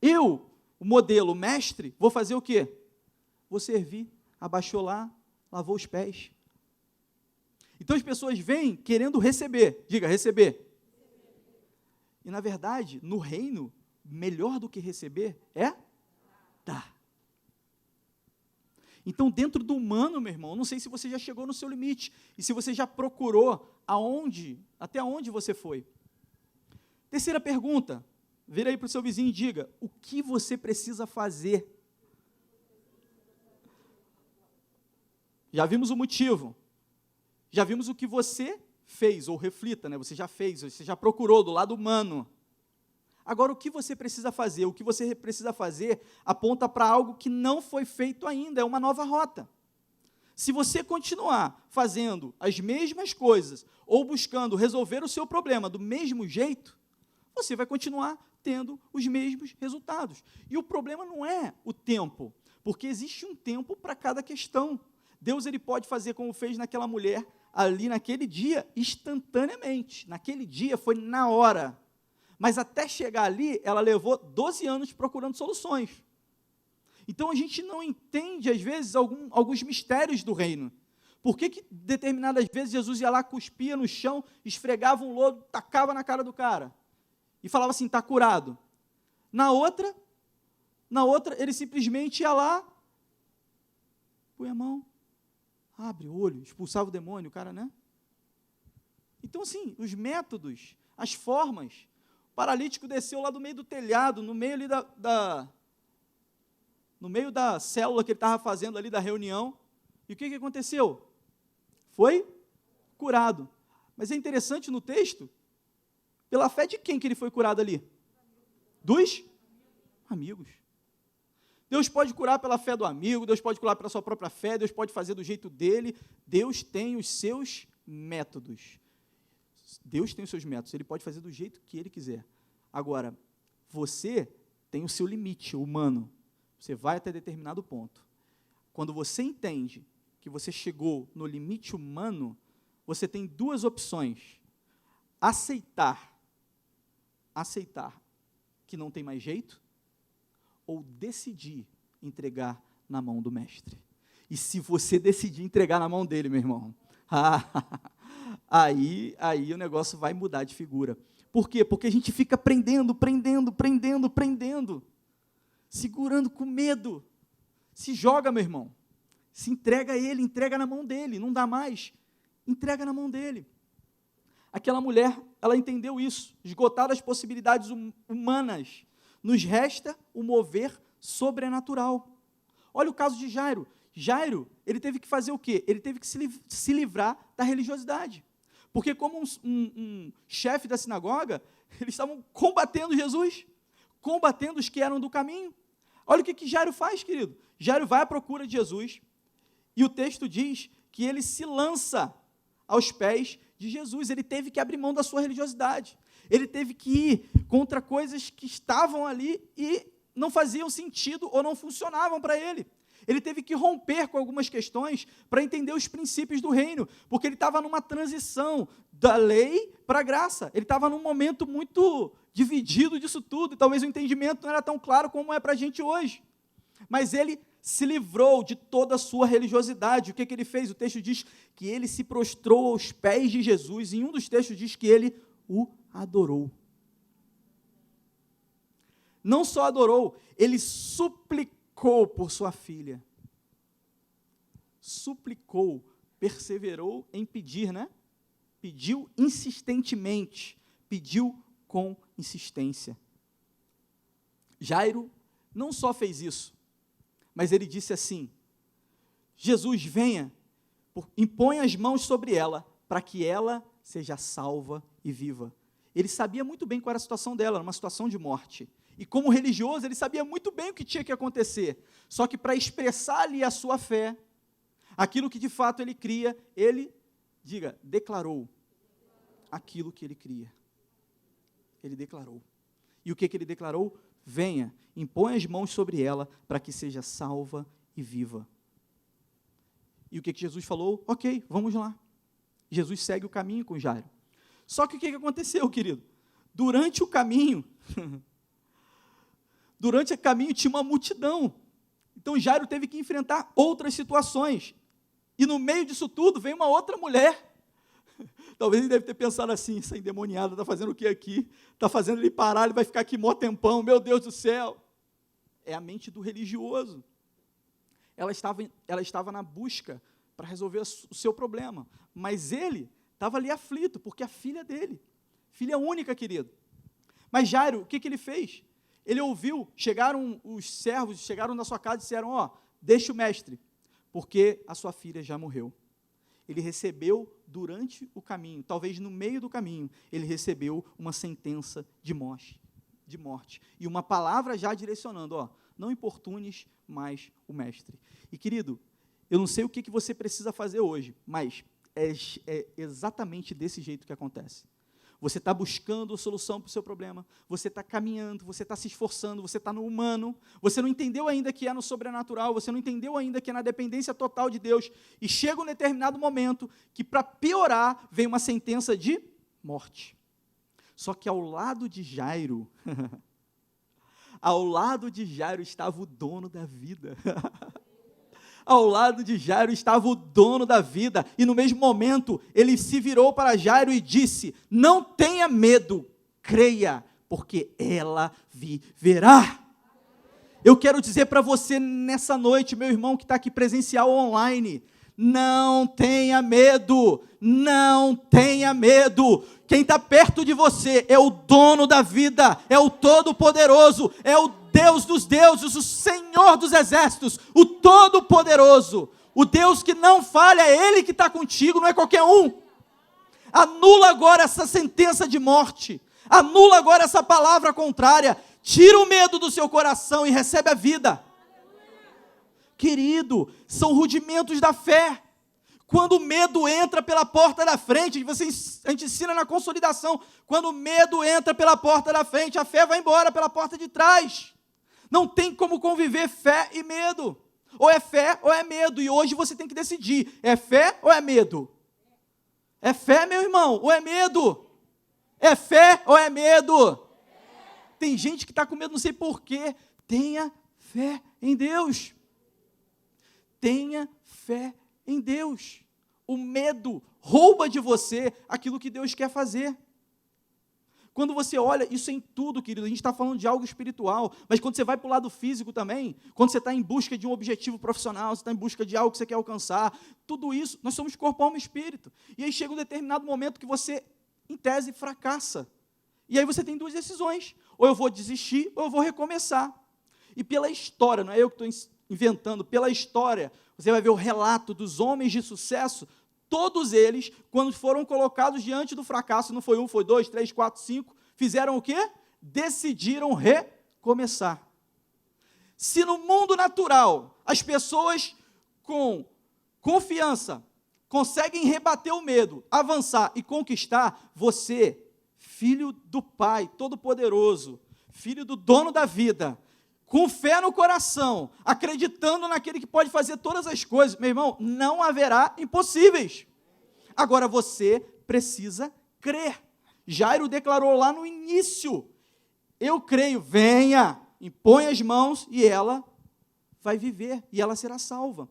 Eu, o modelo, o mestre, vou fazer o quê? Vou servir. Abaixou lá, lavou os pés. Então as pessoas vêm querendo receber. Diga, receber. E, na verdade, no reino, melhor do que receber é dar. Então, dentro do humano, meu irmão, não sei se você já chegou no seu limite, e se você já procurou até onde você foi. Terceira pergunta, vira aí para o seu vizinho e diga, o que você precisa fazer? Já vimos o motivo, Já vimos o que você fez, ou reflita, né? Você já fez, você já procurou do lado humano. Agora, o que você precisa fazer? O que você precisa fazer aponta para algo que não foi feito ainda, é uma nova rota. Se você continuar fazendo as mesmas coisas, ou buscando resolver o seu problema do mesmo jeito, você vai continuar tendo os mesmos resultados. E o problema não é o tempo, porque existe um tempo para cada questão. Deus ele pode fazer como fez naquela mulher, ali naquele dia, instantaneamente. Naquele dia foi na hora. Mas até chegar ali, ela levou 12 anos procurando soluções. Então, a gente não entende, às vezes, alguns mistérios do reino. Por que determinadas vezes Jesus ia lá, cuspia no chão, esfregava um lodo, tacava na cara do cara e falava assim, está curado. Na outra, ele simplesmente ia lá, põe a mão, abre o olho, expulsava o demônio, o cara, né? Então, assim, os métodos, as formas, o paralítico desceu lá do meio do telhado, no meio ali no meio da célula que ele estava fazendo ali, da reunião, e o que aconteceu? Foi curado. Mas é interessante no texto, pela fé de quem que ele foi curado ali? Dos amigos. Deus pode curar pela fé do amigo, Deus pode curar pela sua própria fé, Deus pode fazer do jeito dele, Deus tem os seus métodos. Deus tem os seus métodos, ele pode fazer do jeito que ele quiser. Agora, você tem o seu limite humano, você vai até determinado ponto. Quando você entende que você chegou no limite humano, você tem duas opções. Aceitar que não tem mais jeito, ou decidir entregar na mão do mestre. E se você decidir entregar na mão dele, meu irmão, aí o negócio vai mudar de figura. Por quê? Porque a gente fica prendendo, segurando com medo. Se joga, meu irmão. Se entrega a ele, entrega na mão dele, não dá mais. Entrega na mão dele. Aquela mulher, ela entendeu isso, esgotadas as possibilidades humanas, nos resta o mover sobrenatural. Olha o caso de Jairo. Jairo, ele teve que fazer o quê? Ele teve que se livrar da religiosidade. Porque como um chefe da sinagoga, eles estavam combatendo Jesus, combatendo os que eram do caminho. Olha o que Jairo faz, querido. Jairo vai à procura de Jesus, e o texto diz que ele se lança aos pés de Jesus. Ele teve que abrir mão da sua religiosidade. Ele teve que ir contra coisas que estavam ali e não faziam sentido ou não funcionavam para ele. Ele teve que romper com algumas questões para entender os princípios do reino, porque ele estava numa transição da lei para a graça. Ele estava num momento muito dividido disso tudo, e talvez o entendimento não era tão claro como é para a gente hoje. Mas ele se livrou de toda a sua religiosidade. O que ele fez? O texto diz que ele se prostrou aos pés de Jesus, e em um dos textos diz que ele o adorou. Não só adorou, ele suplicou por sua filha. Suplicou, perseverou em pedir, né? Pediu insistentemente, pediu com insistência. Jairo não só fez isso, mas ele disse assim: Jesus, venha, impõe as mãos sobre ela, para que ela seja salva e viva. Ele sabia muito bem qual era a situação dela, uma situação de morte. E como religioso, ele sabia muito bem o que tinha que acontecer. Só que para expressar ali a sua fé, aquilo que de fato ele cria, ele, declarou aquilo que ele cria. Ele declarou. E o que ele declarou? Venha, impõe as mãos sobre ela, para que seja salva e viva. E o que Jesus falou? Ok, vamos lá. Jesus segue o caminho com Jairo. Só que o que aconteceu, querido? Durante o caminho tinha uma multidão. Então Jairo teve que enfrentar outras situações. E no meio disso tudo vem uma outra mulher. Talvez ele deve ter pensado assim: essa endemoniada está fazendo o que aqui? Está fazendo ele parar, ele vai ficar aqui mó tempão, meu Deus do céu. É a mente do religioso. Ela estava na busca para resolver o seu problema. Mas ele estava ali aflito, porque a filha dele, filha única, querido. Mas Jairo, o que ele fez? Ele ouviu, chegaram os servos, chegaram na sua casa e disseram: deixa o mestre, porque a sua filha já morreu. Ele recebeu durante o caminho, talvez no meio do caminho, ele recebeu uma sentença de morte. E uma palavra já direcionando, não importunes mais o mestre. E querido, eu não sei o que você precisa fazer hoje, mas é exatamente desse jeito que acontece. Você está buscando a solução para o seu problema, você está caminhando, você está se esforçando, você está no humano, você não entendeu ainda que é no sobrenatural, você não entendeu ainda que é na dependência total de Deus, e chega um determinado momento que, para piorar, vem uma sentença de morte. Só que ao lado de Jairo, estava o dono da vida. Ao lado de Jairo estava o dono da vida, e no mesmo momento, ele se virou para Jairo e disse: não tenha medo, creia, porque ela viverá. Eu quero dizer para você nessa noite, meu irmão que está aqui presencial ou online, não tenha medo, não tenha medo. Quem está perto de você é o dono da vida, é o Todo-Poderoso, é o Deus dos deuses, o Senhor dos exércitos, o Todo-Poderoso, o Deus que não falha, é Ele que está contigo, não é qualquer um. Anula agora essa sentença de morte, anula agora essa palavra contrária, tira o medo do seu coração e recebe a vida. Querido, são rudimentos da fé. Quando o medo entra pela porta da frente, a gente ensina na consolidação, quando o medo entra pela porta da frente, a fé vai embora pela porta de trás. Não tem como conviver fé e medo. Ou é fé ou é medo. E hoje você tem que decidir, é fé ou é medo? É fé, meu irmão, ou é medo? É fé ou é medo? Tem gente que está com medo, não sei porquê. Tenha fé em Deus. Tenha fé em Deus. O medo rouba de você aquilo que Deus quer fazer. Quando você olha, isso em tudo, querido, a gente está falando de algo espiritual, mas quando você vai para o lado físico também, quando você está em busca de um objetivo profissional, você está em busca de algo que você quer alcançar, tudo isso, nós somos corpo, alma e espírito. E aí chega um determinado momento que você, em tese, fracassa. E aí você tem duas decisões, ou eu vou desistir, ou eu vou recomeçar. E pela história, não é eu que estou inventando, pela história, você vai ver o relato dos homens de sucesso. Todos eles, quando foram colocados diante do fracasso, não foi um, foi dois, três, quatro, cinco, fizeram o quê? Decidiram recomeçar. Se no mundo natural, as pessoas com confiança conseguem rebater o medo, avançar e conquistar, você, filho do Pai Todo-Poderoso, filho do dono da vida, com fé no coração, acreditando naquele que pode fazer todas as coisas, meu irmão, não haverá impossíveis. Agora você precisa crer. Jairo declarou lá no início: eu creio, venha, impõe as mãos e ela vai viver, e ela será salva.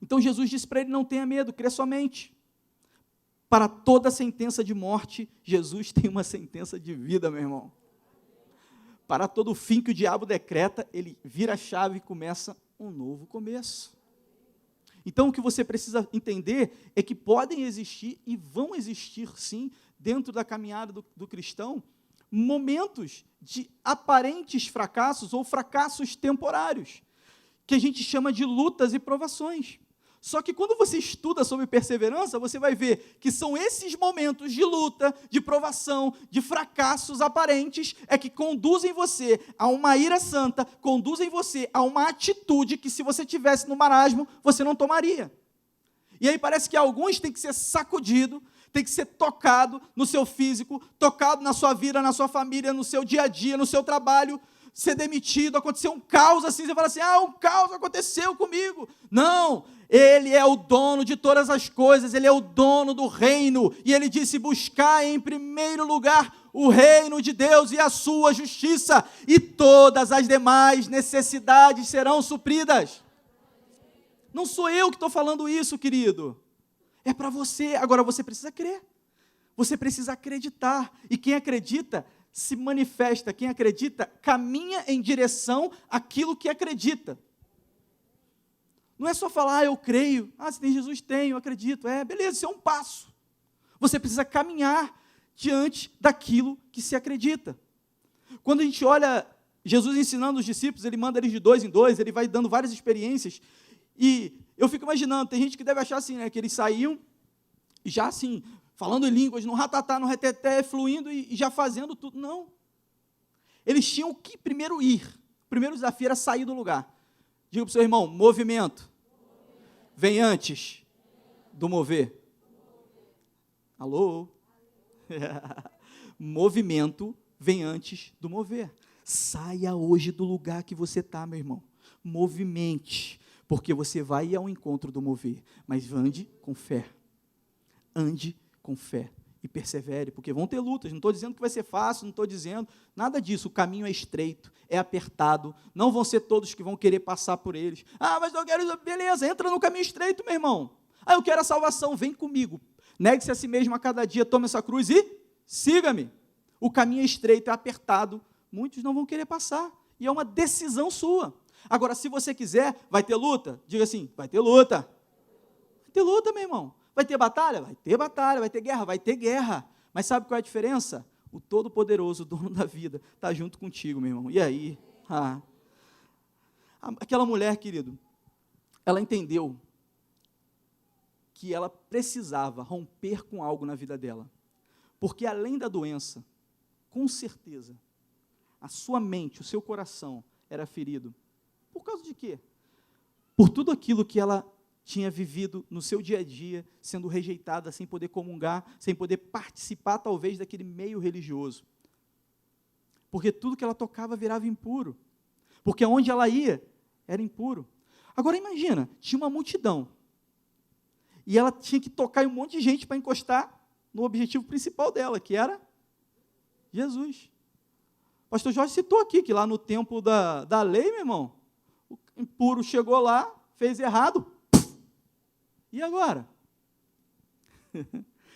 Então Jesus disse para ele: não tenha medo, crê somente. Para toda sentença de morte, Jesus tem uma sentença de vida, meu irmão. Para todo fim que o diabo decreta, ele vira a chave e começa um novo começo. Então, o que você precisa entender é que podem existir, e vão existir, sim, dentro da caminhada do cristão, momentos de aparentes fracassos ou fracassos temporários, que a gente chama de lutas e provações. Só que quando você estuda sobre perseverança, você vai ver que são esses momentos de luta, de provação, de fracassos aparentes, é que conduzem você a uma ira santa, conduzem você a uma atitude que, se você tivesse no marasmo, você não tomaria. E aí parece que alguns têm que ser sacudido, tem que ser tocado no seu físico, tocado na sua vida, na sua família, no seu dia a dia, no seu trabalho, ser demitido, acontecer um caos assim, você fala assim: um caos aconteceu comigo. Não, Ele é o dono de todas as coisas, Ele é o dono do reino, e Ele disse: buscar em primeiro lugar o reino de Deus e a sua justiça, e todas as demais necessidades serão supridas. Não sou eu que estou falando isso, querido, é para você. Agora você precisa crer, você precisa acreditar, e quem acredita se manifesta, quem acredita caminha em direção àquilo que acredita. Não é só falar: eu creio, se tem Jesus, tem, eu acredito, beleza, isso é um passo. Você precisa caminhar diante daquilo que se acredita. Quando a gente olha Jesus ensinando os discípulos, Ele manda eles de 2 em 2, Ele vai dando várias experiências, e eu fico imaginando, tem gente que deve achar assim, que eles saíam, e já assim, falando em línguas, no ratatá, no reteté, fluindo e já fazendo tudo. Não. Eles tinham que primeiro ir. O primeiro desafio era sair do lugar. Diga para o seu irmão, movimento vem antes do mover. Alô? Movimento vem antes do mover. Saia hoje do lugar que você está, meu irmão. Movimente, porque você vai ao encontro do mover. Mas ande com fé. Ande com fé. E persevere, porque vão ter lutas. Não estou dizendo que vai ser fácil, não estou dizendo nada disso. O caminho é estreito, é apertado. Não vão ser todos que vão querer passar por eles. Ah, mas eu quero... Beleza, entra no caminho estreito, meu irmão. Ah, eu quero a salvação, vem comigo. Negue-se a si mesmo a cada dia, tome essa cruz e siga-me. O caminho é estreito, é apertado. Muitos não vão querer passar. E é uma decisão sua. Agora, se você quiser, vai ter luta? Diga assim, vai ter luta. Vai ter luta, meu irmão. Vai ter batalha? Vai ter batalha. Vai ter guerra? Vai ter guerra. Mas sabe qual é a diferença? O Todo-Poderoso, o dono da vida, está junto contigo, meu irmão. E aí? Aquela mulher, querido, ela entendeu que ela precisava romper com algo na vida dela. Porque além da doença, com certeza, a sua mente, o seu coração era ferido. Por causa de quê? Por tudo aquilo que ela tinha vivido no seu dia a dia, sendo rejeitada, sem poder comungar, sem poder participar, talvez, daquele meio religioso. Porque tudo que ela tocava virava impuro. Porque onde ela ia, era impuro. Agora, imagina, tinha uma multidão. E ela tinha que tocar em um monte de gente para encostar no objetivo principal dela, que era Jesus. O pastor Jorge citou aqui, que lá no tempo da lei, meu irmão, o impuro chegou lá, fez errado, e agora?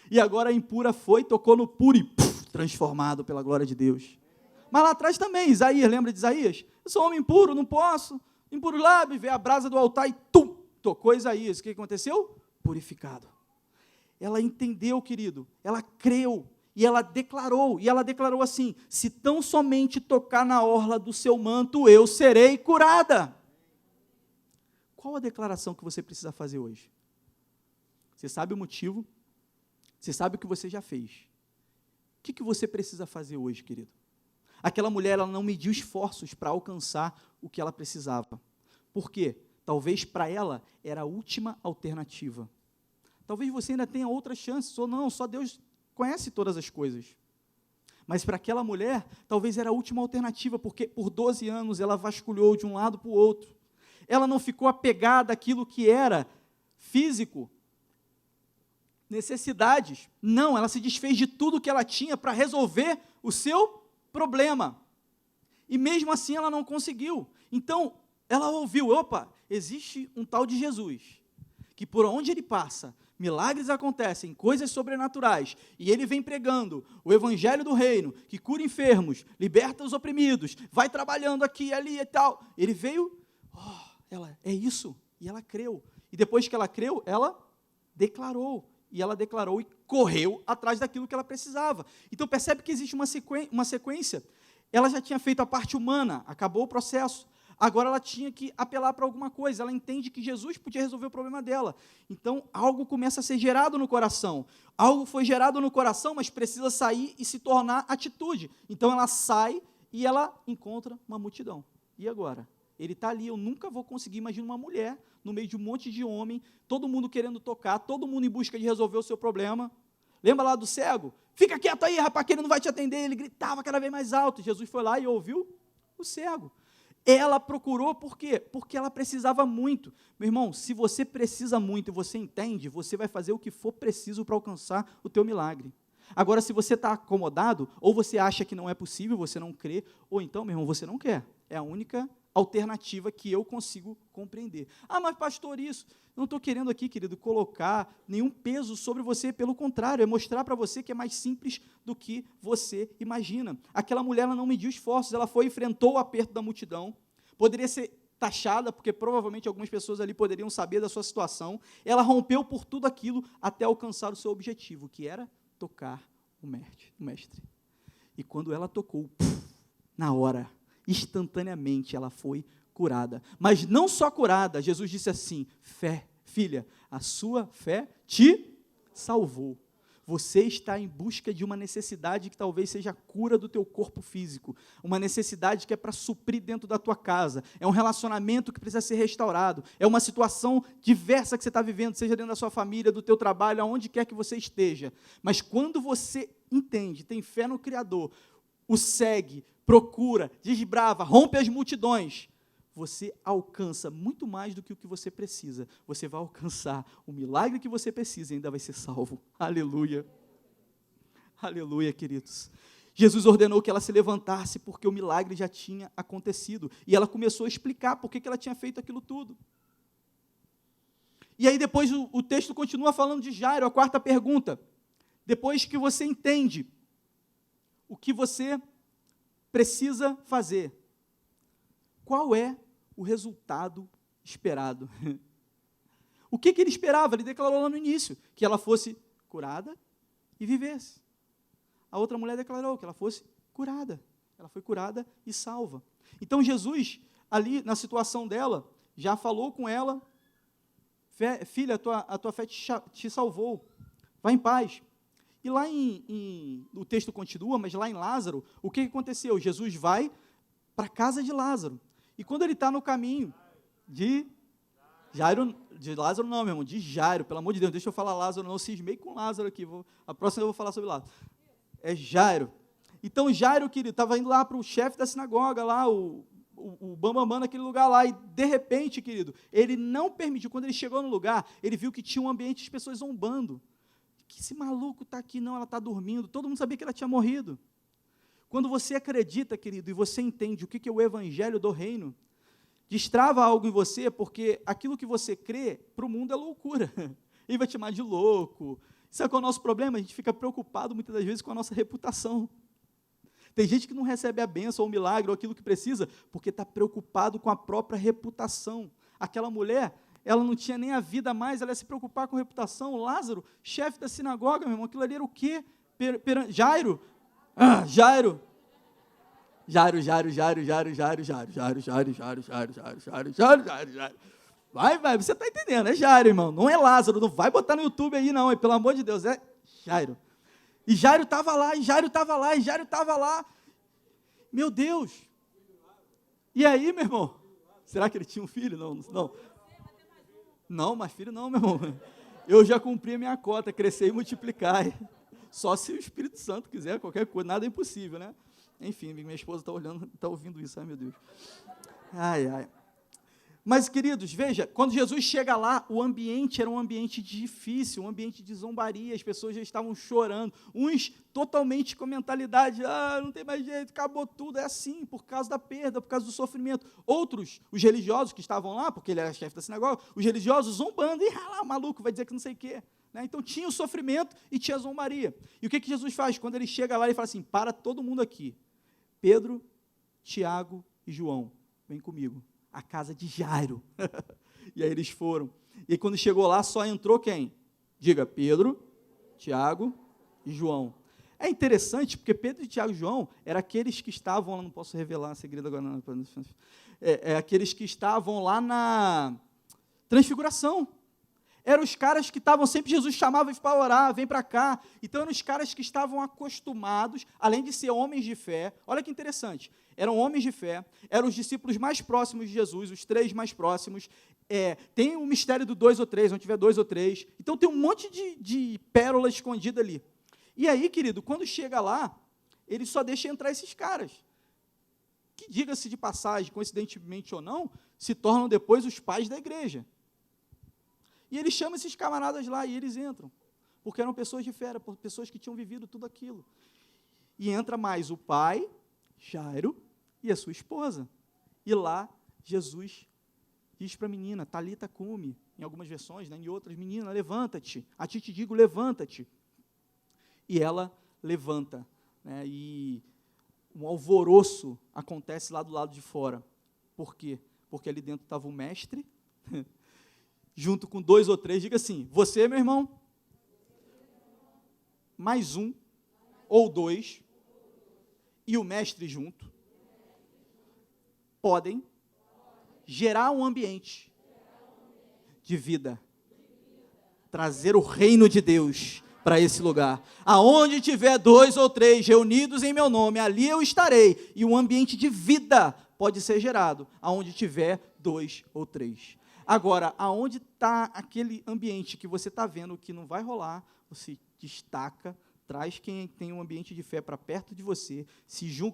E agora a impura foi, tocou no puro e transformado pela glória de Deus. Mas lá atrás também, Isaías, lembra de Isaías? Eu sou homem impuro, não posso. Impuro lá, me vê a brasa do altar e tocou Isaías. O que aconteceu? Purificado. Ela entendeu, querido, ela creu, e ela declarou assim, se tão somente tocar na orla do seu manto, eu serei curada. Qual a declaração que você precisa fazer hoje? Você sabe o motivo, você sabe o que você já fez. O que você precisa fazer hoje, querido? Aquela mulher, ela não mediu esforços para alcançar o que ela precisava. Por quê? Talvez para ela era a última alternativa. Talvez você ainda tenha outras chances, ou não, só Deus conhece todas as coisas. Mas para aquela mulher, talvez era a última alternativa, porque por 12 anos ela vasculhou de um lado para o outro. Ela não ficou apegada àquilo que era físico, necessidades. Não, ela se desfez de tudo que ela tinha para resolver o seu problema. E mesmo assim ela não conseguiu. Então, ela ouviu, opa, existe um tal de Jesus, que por onde ele passa, milagres acontecem, coisas sobrenaturais, e ele vem pregando o evangelho do reino, que cura enfermos, liberta os oprimidos, vai trabalhando aqui, ali e tal. Ele veio, ela, é isso, e ela creu. E depois que ela creu, ela declarou, e correu atrás daquilo que ela precisava. Então percebe que existe uma sequência. Ela já tinha feito a parte humana, acabou o processo. Agora ela tinha que apelar para alguma coisa, ela entende que Jesus podia resolver o problema dela. Então, algo começa a ser gerado no coração. Algo foi gerado no coração, mas precisa sair e se tornar atitude. Então, ela sai e ela encontra uma multidão. E agora? Ele está ali, eu nunca vou conseguir, imagina uma mulher, no meio de um monte de homem, todo mundo querendo tocar, todo mundo em busca de resolver o seu problema. Lembra lá do cego? Fica quieto aí, rapaz, que ele não vai te atender. Ele gritava cada vez mais alto. Jesus foi lá e ouviu o cego. Ela procurou, por quê? Porque ela precisava muito. Meu irmão, se você precisa muito e você entende, você vai fazer o que for preciso para alcançar o teu milagre. Agora, se você está acomodado, ou você acha que não é possível, você não crê, ou então, meu irmão, você não quer. É a única alternativa que eu consigo compreender. Ah, mas pastor, isso... Não estou querendo aqui, querido, colocar nenhum peso sobre você, pelo contrário, é mostrar para você que é mais simples do que você imagina. Aquela mulher, ela não mediu esforços, ela foi e enfrentou o aperto da multidão, poderia ser taxada, porque provavelmente algumas pessoas ali poderiam saber da sua situação, ela rompeu por tudo aquilo até alcançar o seu objetivo, que era tocar o mestre. E quando ela tocou, na hora, instantaneamente ela foi curada. Mas não só curada, Jesus disse assim, fé, filha, a sua fé te salvou. Você está em busca de uma necessidade que talvez seja a cura do teu corpo físico, uma necessidade que é para suprir dentro da tua casa, é um relacionamento que precisa ser restaurado, é uma situação diversa que você está vivendo, seja dentro da sua família, do teu trabalho, aonde quer que você esteja. Mas quando você entende, tem fé no Criador, o segue, procura, desbrava, rompe as multidões, você alcança muito mais do que o que você precisa. Você vai alcançar o milagre que você precisa e ainda vai ser salvo. Aleluia. Aleluia, queridos. Jesus ordenou que ela se levantasse porque o milagre já tinha acontecido. E ela começou a explicar por que ela tinha feito aquilo tudo. E aí depois o texto continua falando de Jairo, a quarta pergunta. Depois que você entende o que você precisa fazer, qual é o resultado esperado? O que ele esperava? Ele declarou lá no início, que ela fosse curada e vivesse. A outra mulher declarou que ela fosse curada. Ela foi curada e salva. Então Jesus, ali na situação dela, já falou com ela, filha, a tua fé te salvou, vá em paz. E lá o texto continua, mas lá em Lázaro, o que aconteceu? Jesus vai para a casa de Lázaro. E quando ele está no caminho de Jairo, de Lázaro não, meu irmão, de Jairo, pelo amor de Deus, deixa eu falar Lázaro, não, cismei com Lázaro aqui, a próxima eu vou falar sobre Lázaro. É Jairo. Então Jairo, querido, estava indo lá para o chefe da sinagoga, lá, o bambambam naquele lugar lá, e de repente, querido, ele não permitiu, quando ele chegou no lugar, ele viu que tinha um ambiente de pessoas zombando. Que esse maluco está aqui, não, ela está dormindo, todo mundo sabia que ela tinha morrido. Quando você acredita, querido, e você entende o que é o evangelho do reino, destrava algo em você, porque aquilo que você crê, para o mundo é loucura. Ele vai te chamar de louco. Sabe qual é o nosso problema? A gente fica preocupado, muitas das vezes, com a nossa reputação. Tem gente que não recebe a bênção, ou o milagre, ou aquilo que precisa, porque está preocupado com a própria reputação. Aquela mulher, ela não tinha nem a vida mais, ela ia se preocupar com a reputação. Lázaro, chefe da sinagoga, meu irmão, aquilo ali era o quê? Jairo. Jairo. Vai, você está entendendo, é Jairo, irmão, não é Lázaro, não vai botar no YouTube aí não, pelo amor de Deus, é Jairo. E Jairo estava lá, meu Deus. E aí, meu irmão, será que ele tinha um filho? Não, mas filho não, meu irmão, eu já cumpri a minha cota, crescer e multiplicar. Só se o Espírito Santo quiser, qualquer coisa, nada é impossível, né? Enfim, minha esposa está ouvindo isso, ai meu Deus. Ai. Mas, queridos, veja, quando Jesus chega lá, o ambiente era um ambiente difícil, um ambiente de zombaria, as pessoas já estavam chorando, uns totalmente com mentalidade, não tem mais jeito, acabou tudo, é assim, por causa da perda, por causa do sofrimento. Outros, os religiosos que estavam lá, porque ele era chefe da sinagoga, os religiosos zombando, maluco, vai dizer que não sei o quê. Então tinha o sofrimento e tinha a zombaria. E o que Jesus faz? Quando ele chega lá, ele fala assim, para todo mundo aqui, Pedro, Tiago e João, vem comigo, a casa de Jairo. E aí eles foram. E aí, quando chegou lá, só entrou quem? Diga, Pedro, Tiago e João. É interessante, porque Pedro, Tiago e João eram aqueles que estavam, não posso revelar segredo agora, não, aqueles que estavam lá na transfiguração. Eram os caras que estavam, sempre Jesus chamava para orar, vem para cá. Então, eram os caras que estavam acostumados, além de ser homens de fé, olha que interessante, eram homens de fé, eram os discípulos mais próximos de Jesus, os 3 mais próximos, tem o mistério do 2 ou 3, onde tiver 2 ou 3, então tem um monte de pérola escondida ali. E aí, querido, quando chega lá, ele só deixa entrar esses caras, que, diga-se de passagem, coincidentemente ou não, se tornam depois os pais da igreja. E ele chama esses camaradas lá e eles entram, porque eram pessoas de fé, pessoas que tinham vivido tudo aquilo. E entra mais o pai, Jairo, e a sua esposa. E lá, Jesus diz para a menina, Talita cumi, em algumas versões, em outras, menina, levanta-te, a ti te digo, levanta-te. E ela levanta, e um alvoroço acontece lá do lado de fora. Por quê? Porque ali dentro estava o mestre, junto com 2 ou 3, diga assim, você, meu irmão, mais 1 ou 2, e o mestre junto, podem gerar um ambiente de vida. trazer o reino de Deus para esse lugar. Aonde tiver 2 ou 3 reunidos em meu nome, ali eu estarei. E um ambiente de vida pode ser gerado, aonde tiver 2 ou 3. Agora, aonde está aquele ambiente que você está vendo que não vai rolar, você destaca, traz quem tem um ambiente de fé para perto de você,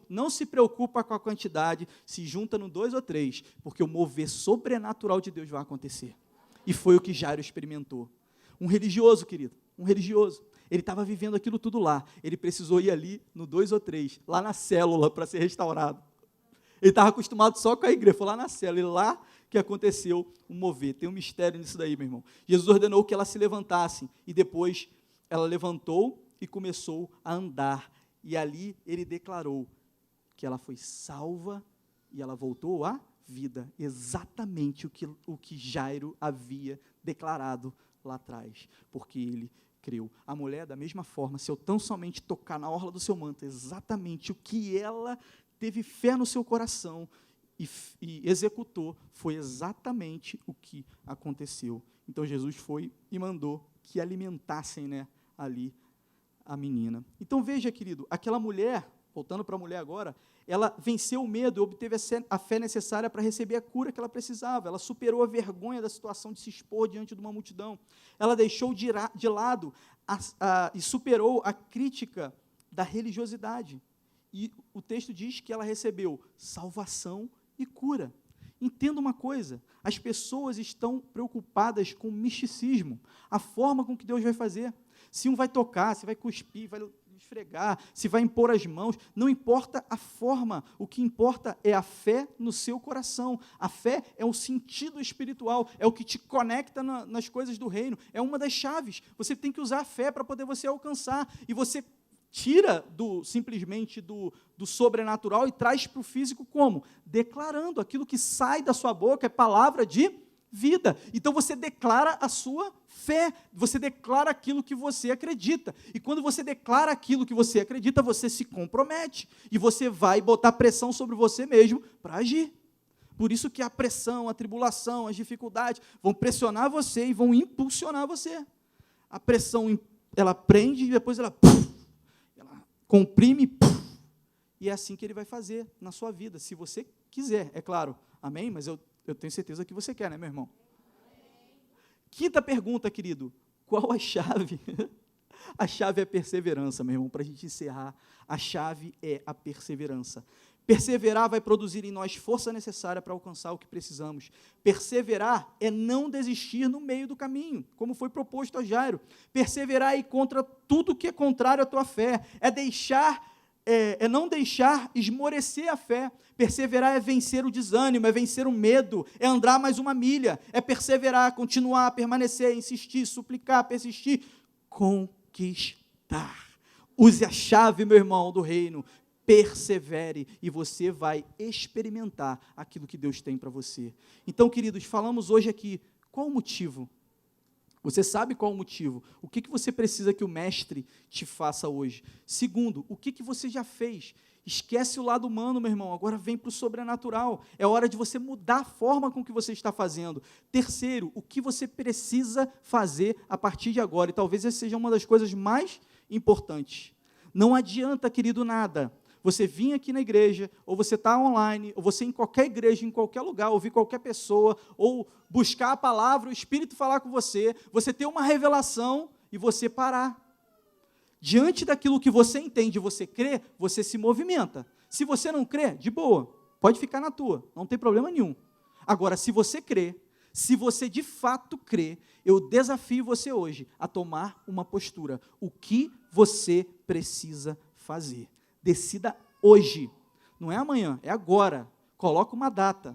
não se preocupa com a quantidade, se junta no 2 ou 3, porque o mover sobrenatural de Deus vai acontecer. E foi o que Jairo experimentou. Um religioso, querido, um religioso. Ele estava vivendo aquilo tudo lá. Ele precisou ir ali no 2 ou 3, lá na célula, para ser restaurado. Ele estava acostumado só com a igreja, foi lá na célula, e lá que aconteceu o mover. Tem um mistério nisso daí, meu irmão. Jesus ordenou que ela se levantasse, e depois ela levantou e começou a andar. E ali ele declarou que ela foi salva e ela voltou à vida. Exatamente o que Jairo havia declarado lá atrás, porque ele creu. A mulher, da mesma forma, se eu tão somente tocar na orla do seu manto, exatamente o que ela teve fé no seu coração e executou, foi exatamente o que aconteceu. Então Jesus foi e mandou que alimentassem, né, ali a menina. Então veja, querido, aquela mulher, voltando para a mulher agora, ela venceu o medo e obteve a fé necessária para receber a cura que ela precisava. Ela superou a vergonha da situação de se expor diante de uma multidão. Ela deixou de lado e superou a crítica da religiosidade. E o texto diz que ela recebeu salvação e cura. Entenda uma coisa, as pessoas estão preocupadas com o misticismo, a forma com que Deus vai fazer. Se um vai tocar, se vai cuspir, vai esfregar, se vai impor as mãos, não importa a forma, o que importa é a fé no seu coração. A fé é um sentido espiritual, é o que te conecta nas coisas do reino, é uma das chaves. Você tem que usar a fé para poder você alcançar, e você tira simplesmente do sobrenatural e traz para o físico como? Declarando, aquilo que sai da sua boca é palavra de vida. Então você declara a sua fé, você declara aquilo que você acredita, e quando você declara aquilo que você acredita, você se compromete, e você vai botar pressão sobre você mesmo para agir. Por isso que a pressão, a tribulação, as dificuldades vão pressionar você e vão impulsionar você. A pressão, ela prende e depois ela comprime, e é assim que ele vai fazer na sua vida, se você quiser, é claro, amém? Mas eu tenho certeza que você quer, né, meu irmão? Quinta pergunta, querido, qual a chave? A chave é a perseverança, meu irmão, para a gente encerrar, a chave é a perseverança. Perseverar vai produzir em nós força necessária para alcançar o que precisamos. Perseverar é não desistir no meio do caminho, como foi proposto a Jairo. Perseverar é ir contra tudo que é contrário à tua fé, é não deixar esmorecer a fé. Perseverar é vencer o desânimo, é vencer o medo, é andar mais uma milha, é perseverar, continuar, permanecer, insistir, suplicar, persistir, conquistar. Use a chave, meu irmão, do reino. Persevere e você vai experimentar aquilo que Deus tem para você. Então, queridos, falamos hoje aqui, qual o motivo? Você sabe qual o motivo? O que você precisa que o mestre te faça hoje? Segundo, o que você já fez? Esquece o lado humano, meu irmão, agora vem para o sobrenatural. É hora de você mudar a forma com que você está fazendo. Terceiro, o que você precisa fazer a partir de agora? E talvez essa seja uma das coisas mais importantes. Não adianta, querido, nada você vir aqui na igreja, ou você está online, ou você em qualquer igreja, em qualquer lugar, ouvir qualquer pessoa, ou buscar a palavra, o Espírito falar com você, você ter uma revelação e você parar. Diante daquilo que você entende, você crê, você se movimenta. Se você não crê, de boa, pode ficar na tua, não tem problema nenhum. Agora, se você crê, se você de fato crê, eu desafio você hoje a tomar uma postura. O que você precisa fazer? Decida hoje, não é amanhã, é agora. Coloca uma data,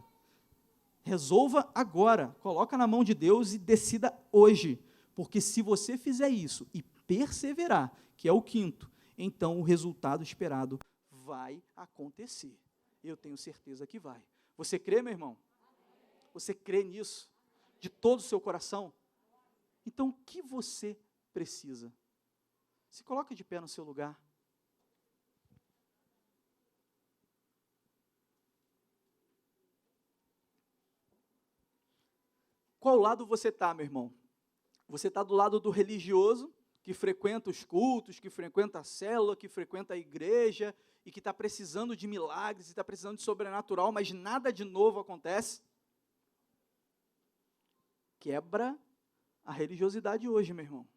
resolva agora, coloca na mão de Deus e decida hoje, porque se você fizer isso e perseverar, que é o quinto, então o resultado esperado vai acontecer. Eu tenho certeza que vai. Você crê, meu irmão? Você crê nisso? De todo o seu coração? Então, o que você precisa? Se coloca de pé no seu lugar. Qual lado você está, meu irmão? Você está do lado do religioso, que frequenta os cultos, que frequenta a célula, que frequenta a igreja, e que está precisando de milagres, está precisando de sobrenatural, mas nada de novo acontece. Quebra a religiosidade hoje, meu irmão.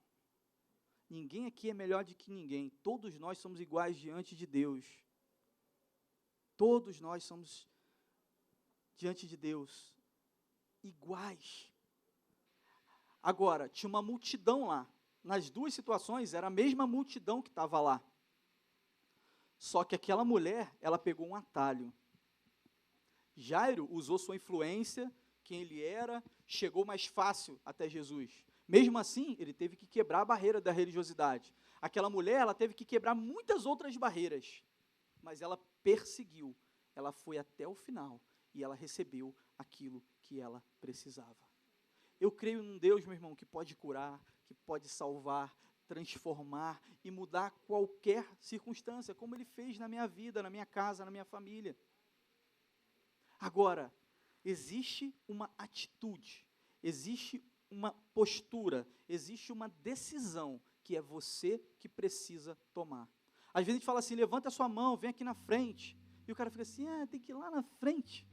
Ninguém aqui é melhor do que ninguém. Todos nós somos iguais diante de Deus. Todos nós somos diante de Deus iguais. Agora, tinha uma multidão lá. Nas duas situações, era a mesma multidão que estava lá. Só que aquela mulher, ela pegou um atalho. Jairo usou sua influência, quem ele era, chegou mais fácil até Jesus. Mesmo assim, ele teve que quebrar a barreira da religiosidade. Aquela mulher, ela teve que quebrar muitas outras barreiras, mas ela perseguiu, ela foi até o final, e ela recebeu aquilo que ela precisava. Eu creio num Deus, meu irmão, que pode curar, que pode salvar, transformar e mudar qualquer circunstância, como Ele fez na minha vida, na minha casa, na minha família. Agora, existe uma atitude, existe uma postura, existe uma decisão que é você que precisa tomar. Às vezes a gente fala assim, levanta a sua mão, vem aqui na frente, e o cara fica assim, tem que ir lá na frente,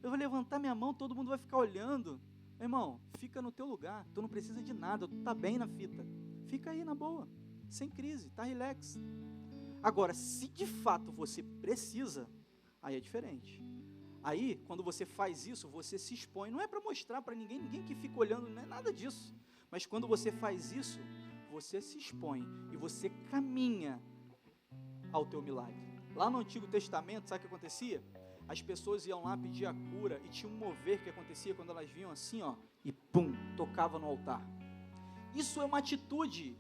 eu vou levantar minha mão, todo mundo vai ficar olhando. Meu irmão, fica no teu lugar, tu não precisa de nada, tu está bem na fita, fica aí na boa, sem crise, está relax. Agora, se de fato você precisa, aí é diferente. Aí, quando você faz isso, você se expõe. Não é para mostrar para ninguém, ninguém que fica olhando, não é nada disso. Mas quando você faz isso, você se expõe e você caminha ao teu milagre. Lá no Antigo Testamento, sabe o que acontecia? As pessoas iam lá pedir a cura e tinha um mover que acontecia quando elas vinham assim, e pum, tocava no altar. Isso é uma atitude,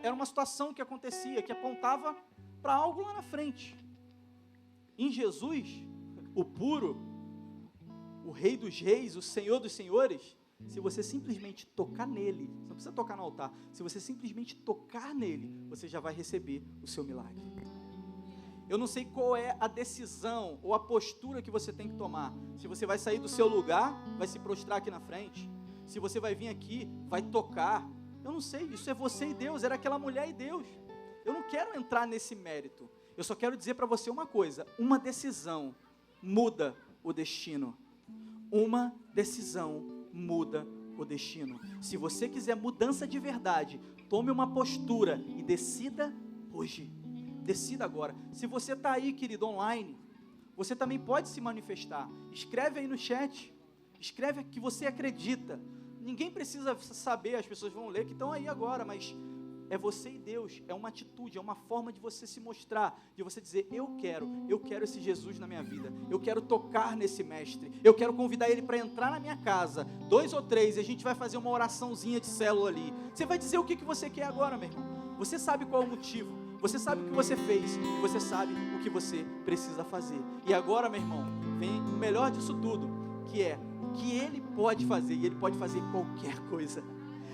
era uma situação que acontecia, que apontava para algo lá na frente. Em Jesus, o puro, o Rei dos Reis, o Senhor dos Senhores, se você simplesmente tocar nele, você não precisa tocar no altar, se você simplesmente tocar nele, você já vai receber o seu milagre. Eu não sei qual é a decisão ou a postura que você tem que tomar. Se você vai sair do seu lugar, vai se prostrar aqui na frente, se você vai vir aqui, vai tocar, eu não sei, isso é você e Deus, era aquela mulher e Deus. Eu não quero entrar nesse mérito, eu só quero dizer para você uma coisa, uma decisão muda o destino. Uma decisão muda o destino. Se você quiser mudança de verdade, tome uma postura e decida hoje. Decida agora. Se você está aí, querido, online, você também pode se manifestar. Escreve aí no chat. Escreve que você acredita. Ninguém precisa saber, as pessoas vão ler que estão aí agora, mas é você e Deus, é uma atitude, é uma forma de você se mostrar, de você dizer, eu quero esse Jesus na minha vida, eu quero tocar nesse mestre, eu quero convidar ele para entrar na minha casa, 2 ou 3, e a gente vai fazer uma oraçãozinha de célula ali. Você vai dizer o que você quer agora, meu irmão. Você sabe qual é o motivo, você sabe o que você fez, e você sabe o que você precisa fazer. E agora, meu irmão, vem o melhor disso tudo, que é o que ele pode fazer, e ele pode fazer qualquer coisa.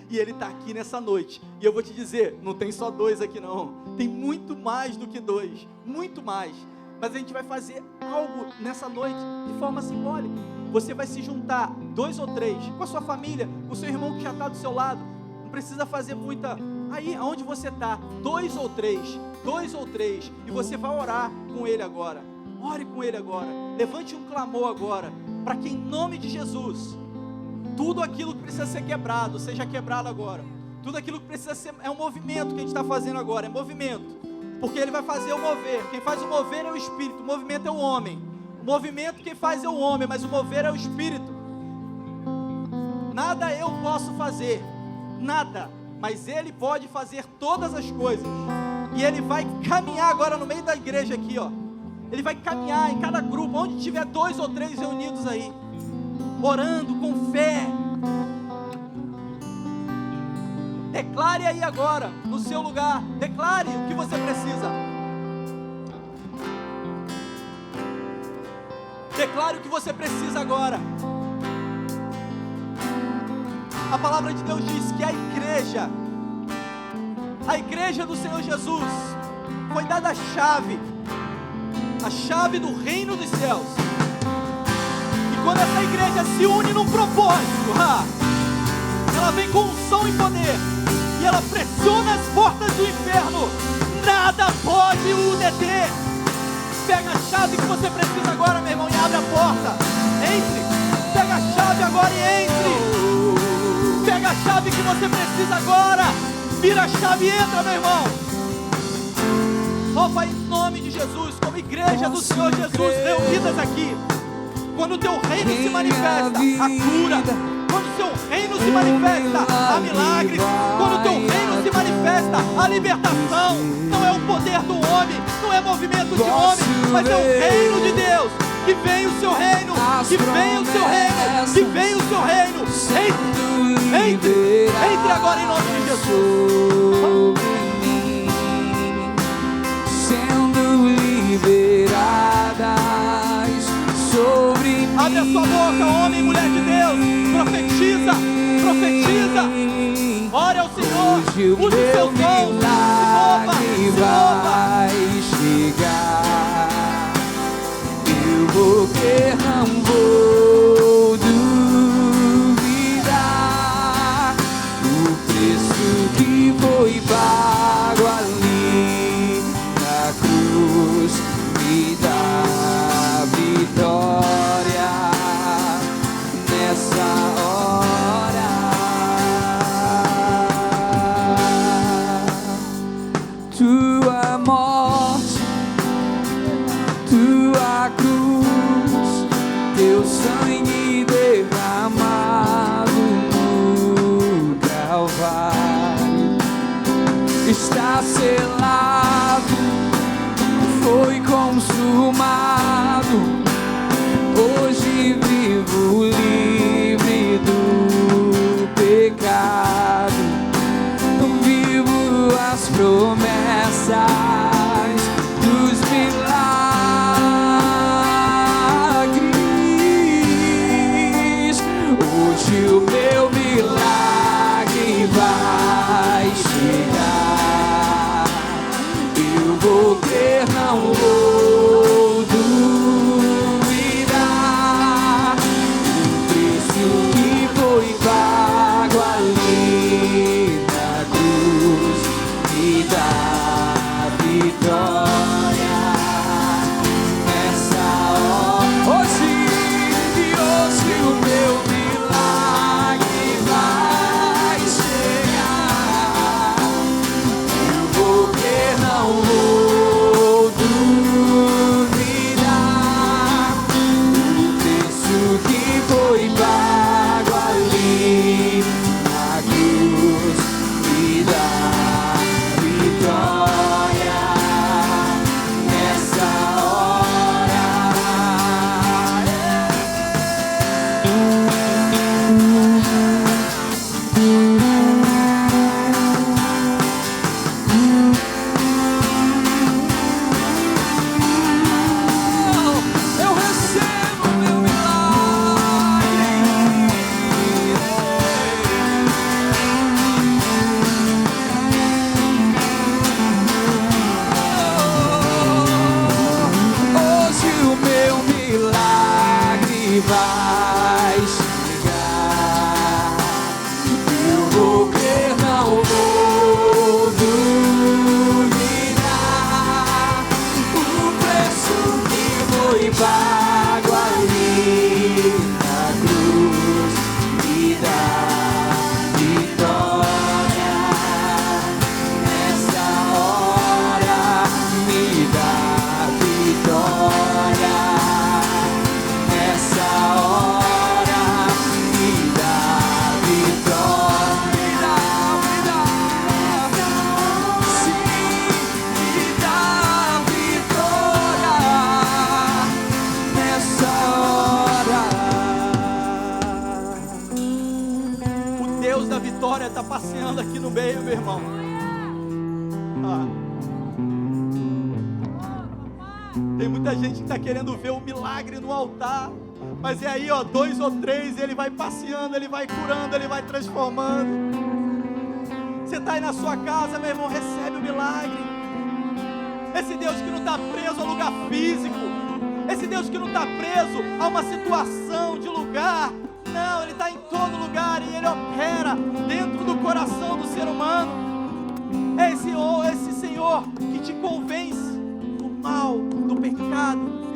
E ele está aqui nessa noite, e eu vou te dizer, não tem só 2 aqui não, tem muito mais do que 2, muito mais, mas a gente vai fazer algo nessa noite, de forma simbólica. Você vai se juntar, 2 ou 3, com a sua família, com o seu irmão que já está do seu lado, não precisa fazer muita, aí aonde você está, 2 ou 3, e você vai orar com ele agora, ore com ele agora, levante um clamor agora, para que em nome de Jesus, tudo aquilo que precisa ser quebrado, seja quebrado agora. Tudo aquilo que precisa ser, é um movimento que a gente está fazendo agora, é movimento. Porque ele vai fazer o mover. Quem faz o mover é o Espírito, o movimento é o homem. O movimento quem faz é o homem, mas o mover é o Espírito. Nada eu posso fazer, nada. Mas ele pode fazer todas as coisas. E ele vai caminhar agora no meio da igreja aqui, Ele vai caminhar em cada grupo, onde tiver 2 ou 3 reunidos aí. Orando com fé. Declare aí agora, no seu lugar, declare o que você precisa. Declare o que você precisa agora. A palavra de Deus diz que a igreja do Senhor Jesus, foi dada a chave do reino dos céus. Quando essa igreja se une num propósito, ela vem com unção e poder, e ela pressiona as portas do inferno. Nada pode o deter. Pega a chave que você precisa agora, meu irmão, e abre a porta. Entre. Pega a chave agora e entre. Pega a chave que você precisa agora. Vira a chave e entra, meu irmão. Ó Pai, em nome de Jesus, como igreja do Senhor Jesus reunidas aqui, quando o teu reino se manifesta, a cura. Quando o seu reino se manifesta, há milagres. Quando o teu reino se manifesta, há libertação. Não é o poder do homem, não é movimento de homem, mas é o reino de Deus. Que venha o seu reino, que venha o seu reino, que venha o seu reino. Entre agora em nome de Jesus. Sendo liberadas sobre mim. Abre a sua boca, homem e mulher de Deus. Profetiza, profetiza. Ore ao Senhor. Use os seus dons. Se Vai chegar. Eu vou crer, não vou duvidar. O preço que foi pago ali na cruz me dá vitória nessa hora. Tua morte, tua cruz, teu sangue derramado no Calvário está selado, foi consumado. Hoje vivo livre do pecado, vivo as promessas dos milagres. Hoje o meu milagre vai chegar. Eu vou crer, não vou duvidar. O preço que foi pago ali na cruz me dá vitória nessa hora. Hoje o meu milagre vai chegar. Eu vou crer, não vou duvidar. O preço que foi pago ali na cruz me dá vitória nessa hora. Eu recebo meu milagre. Hoje o meu milagre vai chegar. Eu vou crer, não vou duvidar. O preço que foi pago ali na cruz me dá vitória nessa hora. Me dá vitória nessa hora. Me dá vitória. Me dá. Sim, me dá vitória nessa hora. O Deus da vitória está passeando aqui no meio, meu irmão. Tem muita gente que está querendo ver o milagre no altar, mas é aí, ó, 2 ou 3, ele vai passeando, ele vai curando, ele vai transformando. Você está aí na sua casa, meu irmão, recebe o milagre. Esse Deus que não está preso ao lugar físico, esse Deus que não está preso a uma situação de lugar, Não, Ele está em todo lugar e Ele opera dentro do coração do ser humano. É esse Senhor que te convence do mal, do pecado,